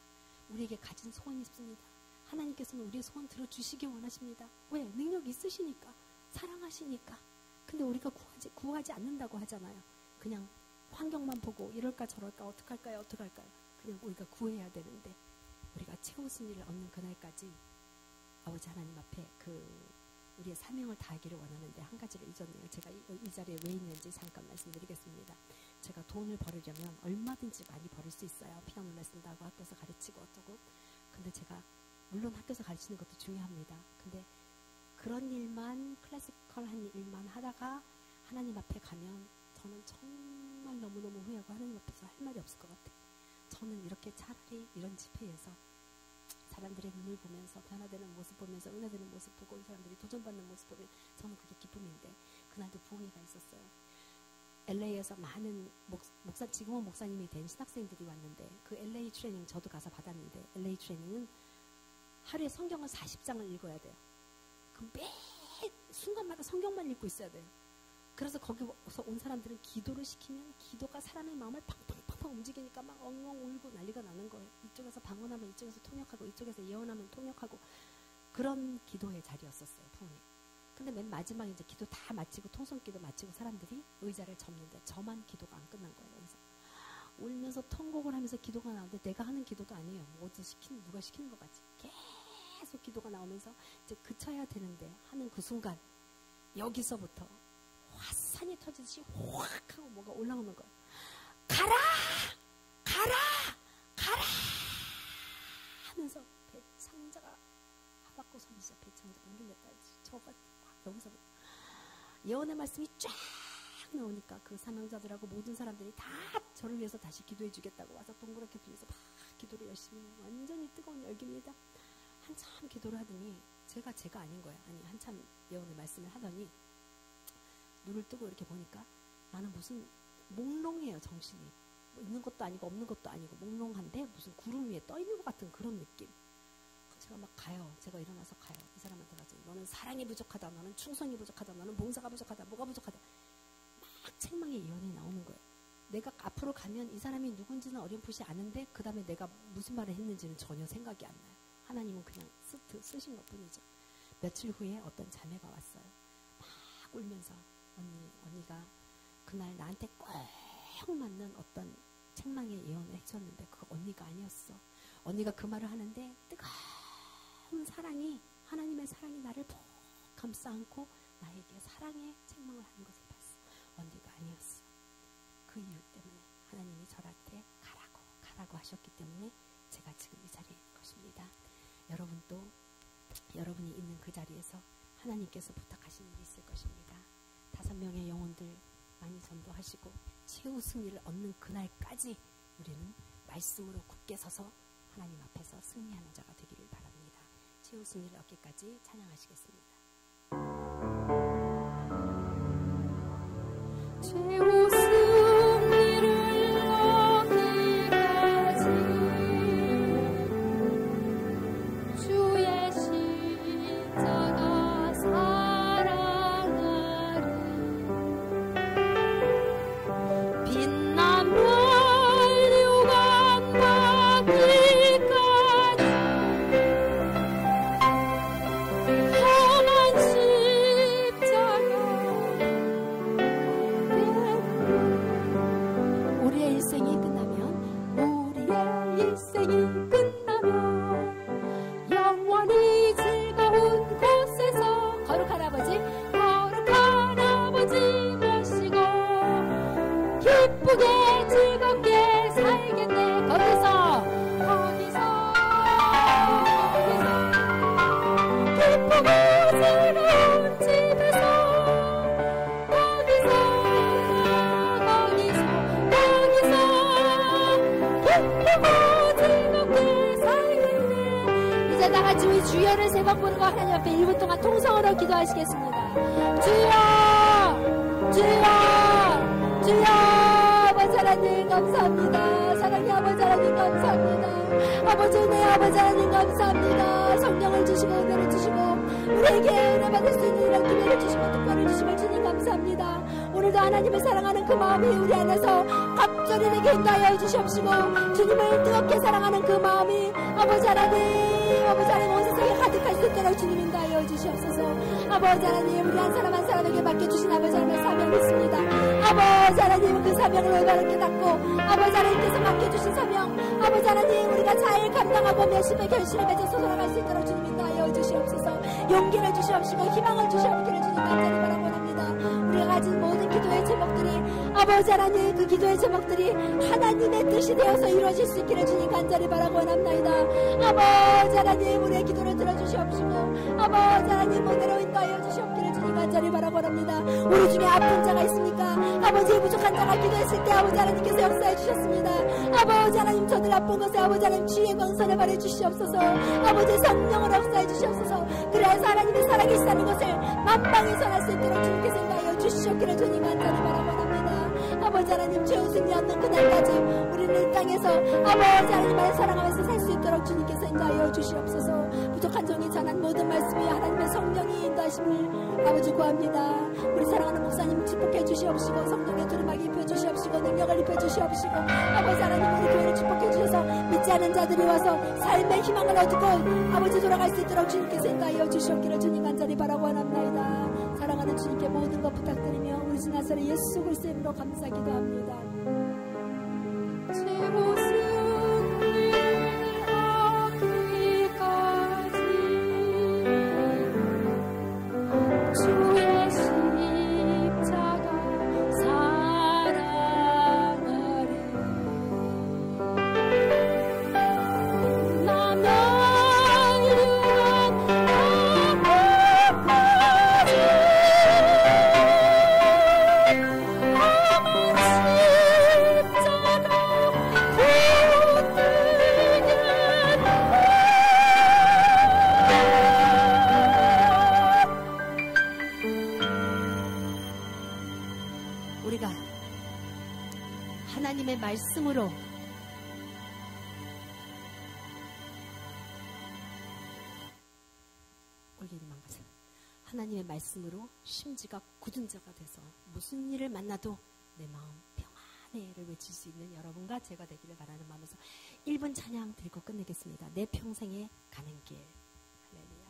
우리에게 가진 소원이 있습니다. 하나님께서는 우리의 소원 들어주시기 원하십니다. 왜? 능력이 있으시니까 사랑하시니까. 근데 우리가 구하지 않는다고 하잖아요. 그냥 환경만 보고 이럴까 저럴까 어떡할까요 그냥 우리가 구해야 되는데 우리가 최후 승리를 얻는 그날까지 아버지 하나님 앞에 우리의 사명을 다하기를 원하는데 한 가지를 잊었네요. 제가 이 자리에 왜 있는지 잠깐 말씀드리겠습니다. 제가 돈을 벌으려면 얼마든지 많이 벌을 수 있어요. 피아노 레슨도 하고 학교에서 가르치고 어쩌고. 근데 제가 물론 학교에서 가르치는 것도 중요합니다. 근데 그런 일만 클래시컬한 일만 하다가 하나님 앞에 가면 저는 정말 너무너무 후회하고 하나님 앞에서 할 말이 없을 것 같아요. 저는 이렇게 차라리 이런 집회에서 사람들의 눈을 보면서 변화되는 모습 보면서 은혜되는 모습 보고 이 사람들이 도전받는 모습 보면 저는 그게 기쁨인데 그날도 부흥회가 있었어요. LA에서 많은 지금은 목사님이 된 신학생들이 왔는데 그 LA 트레이닝 저도 가서 받았는데 LA 트레이닝은 하루에 성경을 40장을 읽어야 돼요. 그럼 매 순간마다 성경만 읽고 있어야 돼요. 그래서 거기서 온 사람들은 기도를 시키면 기도가 사람의 마음을 팡팡팡팡 움직이니까 막 엉엉 울고 난리가 나는 거예요. 이쪽에서 방언하면 이쪽에서 통역하고 이쪽에서 예언하면 통역하고 그런 기도의 자리였었어요. 부흥회. 근데 맨 마지막에 이제 기도 다 마치고 통성기도 마치고 사람들이 의자를 접는데 저만 기도가 안 끝난 거예요. 그래서 울면서 통곡을 하면서 기도가 나오는데 내가 하는 기도도 아니에요. 누가 시키는 것 같지. 계속 기도가 나오면서 이제 그쳐야 되는데 하는 그 순간 여기서부터 화산이 터지듯이 확 하고 뭐가 올라오는 거예요. 가라! 하면서 배창자가 하박국 선지자 배창자가 흔들렸다. 저가 여기서 예언의 말씀이 쫙 나오니까 그 사명자들하고 모든 사람들이 다 저를 위해서 다시 기도해 주겠다고 와서 동그랗게 둘러서 막 기도를 열심히 완전히 뜨거운 열기입니다. 한참 기도를 하더니 제가 아닌 거예요. 아니 한참 예언의 말씀을 하더니 눈을 뜨고 이렇게 보니까 나는 무슨 몽롱해요. 정신이 뭐 있는 것도 아니고 없는 것도 아니고 몽롱한데 무슨 구름 위에 떠 있는 것 같은 그런 느낌. 제가 막 가요. 제가 일어나서 가요. 이 사람한테 가서 너는 사랑이 부족하다. 너는 충성이 부족하다. 너는 봉사가 부족하다. 뭐가 부족하다. 막 책망의 예언이 나오는 거예요. 내가 앞으로 가면 이 사람이 누군지는 어렴풋이 아는데 그 다음에 내가 무슨 말을 했는지는 전혀 생각이 안 나요. 하나님은 그냥 쓰신 것뿐이죠. 며칠 후에 어떤 자매가 왔어요. 막 울면서 언니가 그날 나한테 꼭 맞는 어떤 책망의 예언을 해줬는데 그거 언니가 아니었어. 언니가 그 말을 하는데 뜨거운 사랑이 하나님의 사랑이 나를 푹 감싸 안고 나에게 사랑의 책망을 하는 것을 봤어. 언니가 아니었어. 그 이유 때문에 하나님이 저한테 가라고 하셨기 때문에 제가 지금 이 자리에 있는 것입니다. 여러분도 여러분이 있는 그 자리에서 하나님께서 부탁하시는 일이 있을 것입니다. 5명의 영혼들 많이 전도하시고 최후 승리를 얻는 그날까지 우리는 말씀으로 굳게 서서 하나님 앞에서 승리하는 자가 되기를 바랍니다. 최후 승리를 얻기까지 찬양하시겠습니다. 최후 승리를 얻기까지 주의 십자가 사랑하리. 빛난 멸류관 받기까지 험한 십자가 즐거운 집에서 거기서 기쁘고 즐겁게 살겠네. 이제 다같이 우리 주여를 세 번 부르고 하나님 앞에 1분 동안 통성으로 기도하시겠습니다. 주여 주여 주여. 아버지 하나님 감사합니다. 사랑의 아버지 하나님 감사합니다. 아버지 은혜 아버지 하나님 감사합니다. 성령을 주시고 은혜를 주시고 우리에게 은혜 받을 수 있는 이런 기회를 주시고 특권을 주심을 주님 감사합니다. 오늘도 하나님을 사랑하는 그 마음이 우리 안에서 갑절이 되게 인도하여 주시옵시고 주님을 뜨겁게 사랑하는 그 마음이 아버지 하나님 온 세상에 가득할 수 있도록 주님 인도하여 주시옵소서. 아버지 하나님 우리 한 사람 한 사람에게 맡겨주신 아버지 하나님의 사명이 있습니다. 아버지 하나님 그 사명을 올바르게 닦고 아버지 하나님께서 맡겨주신 사명 아버지 하나님 우리가 잘 감당하고 몇십의 결실을 맺어서 돌아갈 수 있도록 주님 인도하여 주시옵소서. 용기를 주시옵시고 희망을 주시옵기를 주님 간절히 바라봅니다. 우리가 가진 모든 기도의 제목들이 아버지 하나님 그 기도의 제목들이 하나님의 뜻이 되어서 이루어질 수 있기를 주님 간절히 바라고 원합니다. 아버지 하나님 우리의 기도를 들어주시옵시고 아버지 하나님 은혜로 인도하여 주시옵기를 주님 간절히 바라고 원합니다. 우리 중에 아픈 자가 있습니까? 아버지의 부족한 자가 기도했을 때 아버지 하나님께서 역사해 주셨습니다. 아버지 하나님 저들 아픈 것에 아버지 하나님 주의 광선을 발해 주시옵소서. 아버지 성령을 역사해 주시옵소서. 그래서 하나님의 사랑이 있다는 것을 만방에 전할 수 있도록 주님께서 인도하여 주시옵기를 주님 간절히 바라고 원합니다. 아버지 하나님 죄우승이 없는 그날까지 우리는 이 땅에서 아버지 하나님을 사랑하면서 살 수 있도록 주님께서 인도하여 주시옵소서. 부족한 종이 전한 모든 말씀이 하나님의 성령이 인도하심을 아버지 구합니다. 우리 사랑하는 목사님 축복해 주시옵시고 성령의 두루마기 입혀 주시옵시고 능력을 입혀 주시옵시고 아버지 하나님 우리 교회를 축복해 주셔서 믿지 않은 자들이 와서 삶의 희망을 얻고 아버지 돌아갈 수 있도록 주님께서 인도하여 주시옵기를 주님 간절히 바라고 원합니다. 사랑하는 주님께 모든 것 부탁드리며 우리 주 나사렛 예수 그리스도의 이름으로 감사기도 합니다. 제 모습 주의 십자가 사랑하리 나면 유한 아버지 아만 십자가 우리가 하나님의 말씀으로 하나님의 말씀으로 심지가 굳은 자가 돼서 무슨 일을 만나도 내 마음 평안해를 외칠 수 있는 여러분과 제가 되기를 바라는 마음에서 1분 찬양 드리고 끝내겠습니다. 내 평생에 가는 길. 할렐루야.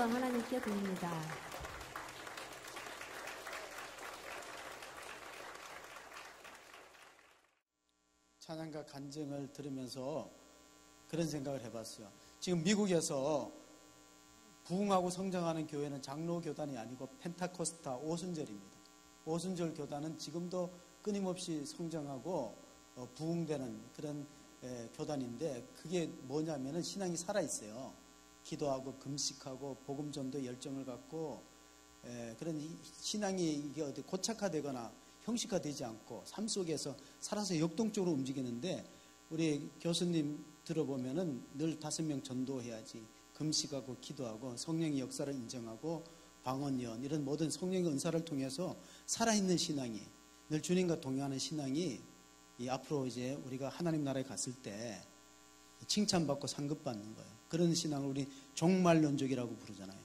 영광 하나님께 드립니다. 찬양과 간증을 들으면서 그런 생각을 해봤어요. 지금 미국에서 부흥하고 성장하는 교회는 장로 교단이 아니고 펜타코스타 오순절입니다. 오순절 교단은 지금도 끊임없이 성장하고 부흥되는 그런 교단인데, 그게 뭐냐면은 신앙이 살아있어요. 기도하고 금식하고 복음 전도 열정을 갖고 그런 신앙이 이게 어디 고착화되거나 형식화되지 않고 삶 속에서 살아서 역동적으로 움직이는데, 우리 교수님 들어보면은 늘 5명 전도해야지, 금식하고 기도하고 성령의 역사를 인정하고 방언 예언 이런 모든 성령의 은사를 통해서 살아있는 신앙이, 늘 주님과 동행하는 신앙이 앞으로 이제 우리가 하나님 나라에 갔을 때 칭찬받고 상급받는 거예요. 그런 신앙을 우리 종말론적이라고 부르잖아요.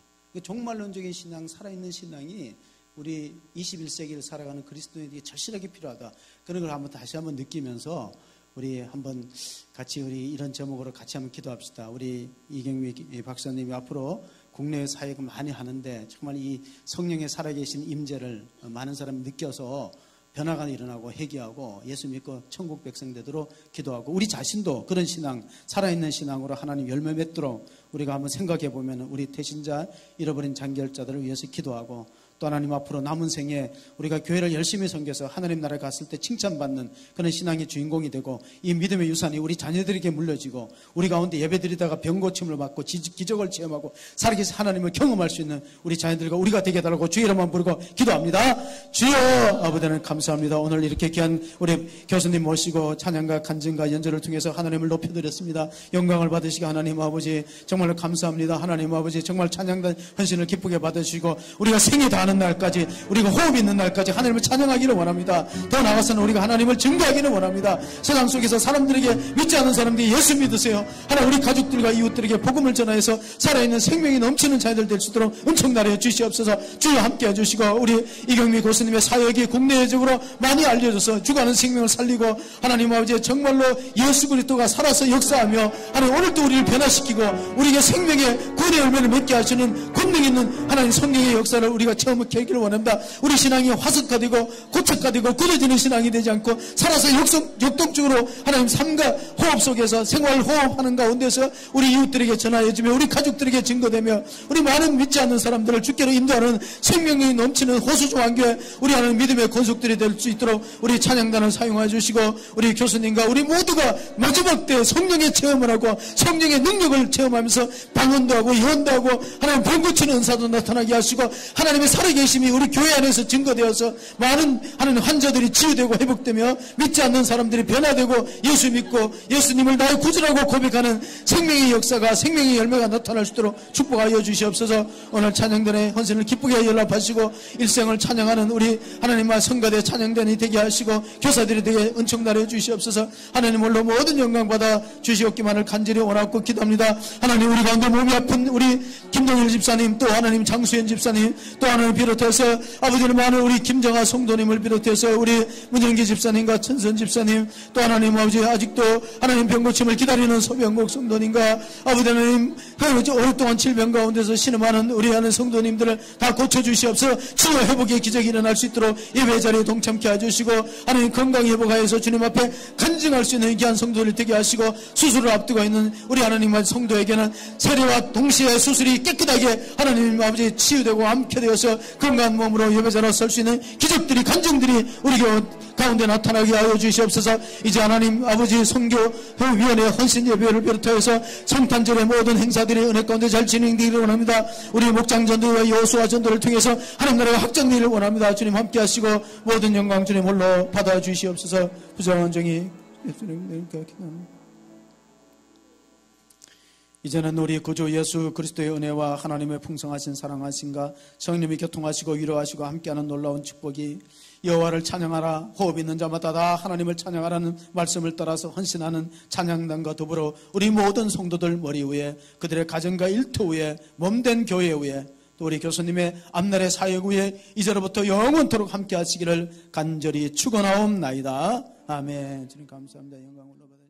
종말론적인 신앙, 살아있는 신앙이 우리 21세기를 살아가는 그리스도인에게 절실하게 필요하다. 그런 걸 한번 다시 한번 느끼면서 우리 한번 같이 우리 이런 제목으로 같이 한번 기도합시다. 우리 이경미 박사님이 앞으로 국내외 사역을 많이 하는데 정말 이 성령의 살아계신 임재를 많은 사람이 느껴서 변화가 일어나고 회개하고 예수 믿고 천국 백성 되도록 기도하고, 우리 자신도 그런 신앙, 살아있는 신앙으로 하나님 열매 맺도록 우리가 한번 생각해 보면 우리 태신자, 잃어버린 장결자들을 위해서 기도하고, 또 하나님 앞으로 남은 생에 우리가 교회를 열심히 섬겨서 하나님 나라에 갔을 때 칭찬받는 그런 신앙의 주인공이 되고, 이 믿음의 유산이 우리 자녀들에게 물려지고, 우리 가운데 예배드리다가 병고침을 받고 기적을 체험하고 살아계신 하나님을 경험할 수 있는 우리 자녀들과 우리가 되게 해달라고 주의 이름만 부르고 기도합니다. 주여 아버지는 감사합니다. 오늘 이렇게 귀한 우리 교수님 모시고 찬양과 간증과 연주를 통해서 하나님을 높여드렸습니다. 영광을 받으시게 하나님 아버지 정말로 감사합니다. 하나님 아버지 정말 찬양과 헌신을 기쁘게 받으시고, 우리가 생이 다 하는 날까지, 우리가 호흡이 있는 날까지 하나님을 찬양하기를 원합니다. 더 나아가서는 우리가 하나님을 증거하기를 원합니다. 세상 속에서 사람들에게, 믿지 않는 사람들이 예수 믿으세요, 하나님 우리 가족들과 이웃들에게 복음을 전하여서 살아있는 생명이 넘치는 자녀들 될 수 있도록 은총나려 주시옵소서. 주여 함께 해주시고, 우리 이경미 교수님의 사역이 국내적으로 많이 알려져서 죽어가는 생명을 살리고, 하나님 아버지 정말로 예수 그리스도가 살아서 역사하며 하나님 오늘도 우리를 변화시키고 우리에게 생명의 구원의 열매를 맺게 하시는 권능 있는 하나님 성령의 역사를 우리가 체험하게 하기를 원합니다. 우리 신앙이 화석화되고 고착화되고 굳어지는 신앙이 되지 않고 살아서 역동적으로 하나님 삶과 호흡 속에서 생활 호흡하는 가운데서 우리 이웃들에게 전하여주며 우리 가족들에게 증거되며 우리 많은 믿지 않는 사람들을 주께로 인도하는 생명이 넘치는 호수종안교회, 우리 하나님 믿음의 권속들이 될 수 있도록 우리 찬양단을 사용해 주시고, 우리 교수님과 우리 모두가 마지막 때 성령의 체험을 하고 성령의 능력을 체험하면서 방언도 하고 예언도 하고 하나님 병 고치는 은사도 나타나게 하시고, 하나님의 살아계심이 우리 교회 안에서 증거되어서 많은 하나님 환자들이 치유되고 회복되며 믿지 않는 사람들이 변화되고 예수 믿고 예수님을 나의 구주라고 고백하는 생명의 역사가, 생명의 열매가 나타날 수 있도록 축복하여 주시옵소서. 오늘 찬양단의 헌신을 기쁘게 연락하시고 일생을 찬양하는 우리 하나님과 성가대 찬양단이 되게 하시고 교사들이 되게 은총 나려 주시옵소서. 하나님 홀로 모든 영광 받아 주시옵기만을 간절히 원하고 기도합니다. 하나님 우리 가운데 몸이 아픈 우리 김동일 집사님, 또 하나님 장수현 집사님, 또 하나님 비롯해서 아버지를 많은 우리 김정아 성도님을 비롯해서 우리 문영기 집사님과 천선 집사님, 또 하나님 아버지 아직도 하나님 병고침을 기다리는 소병국 성도님과 아버지 하나님 오랫동안 질병 가운데서 신음하는 우리 하는 성도님들을 다 고쳐주시옵소서. 치유 회복의 기적이 일어날 수 있도록 예배 자리에 동참케 해주시고, 하나님 건강 회복하여서 주님 앞에 간증할 수 있는 귀한 성도를 되게 하시고, 수술을 앞두고 있는 우리 하나님의 성도에게는 세례와 동시에 수술이 깨끗하게 하나님 아버지 치유되고 암쾌되어서 건강한 몸으로 예배자로 설 수 있는 기적들이, 간증들이 우리 교회 가운데 나타나게 하여 주시옵소서. 이제 하나님 아버지 선교위원회 헌신 예배를 비롯하여서 성탄절의 모든 행사들이 은혜 가운데 잘 진행되기를 원합니다. 우리 목장 전도와 여호수아 전도를 통해서 하나님 나라가 확장되기를 원합니다. 주님 함께 하시고 모든 영광 주님 홀로 받아 주시옵소서. 부정한 정의 예수님께 기도합니다. 이제는 우리 구주 예수 그리스도의 은혜와 하나님의 풍성하신 사랑하심과 성령이 교통하시고 위로하시고 함께하는 놀라운 축복이 여호와를 찬양하라, 호흡 있는 자마다 다 하나님을 찬양하라는 말씀을 따라서 헌신하는 찬양단과 더불어 우리 모든 성도들 머리 위에, 그들의 가정과 일터 위에, 몸된 교회 위에, 또 우리 교수님의 앞날의 사역 위에 이제로부터 영원토록 함께 하시기를 간절히 축원하옵나이다. 아멘. 주님 감사합니다. 영광 올라받아요.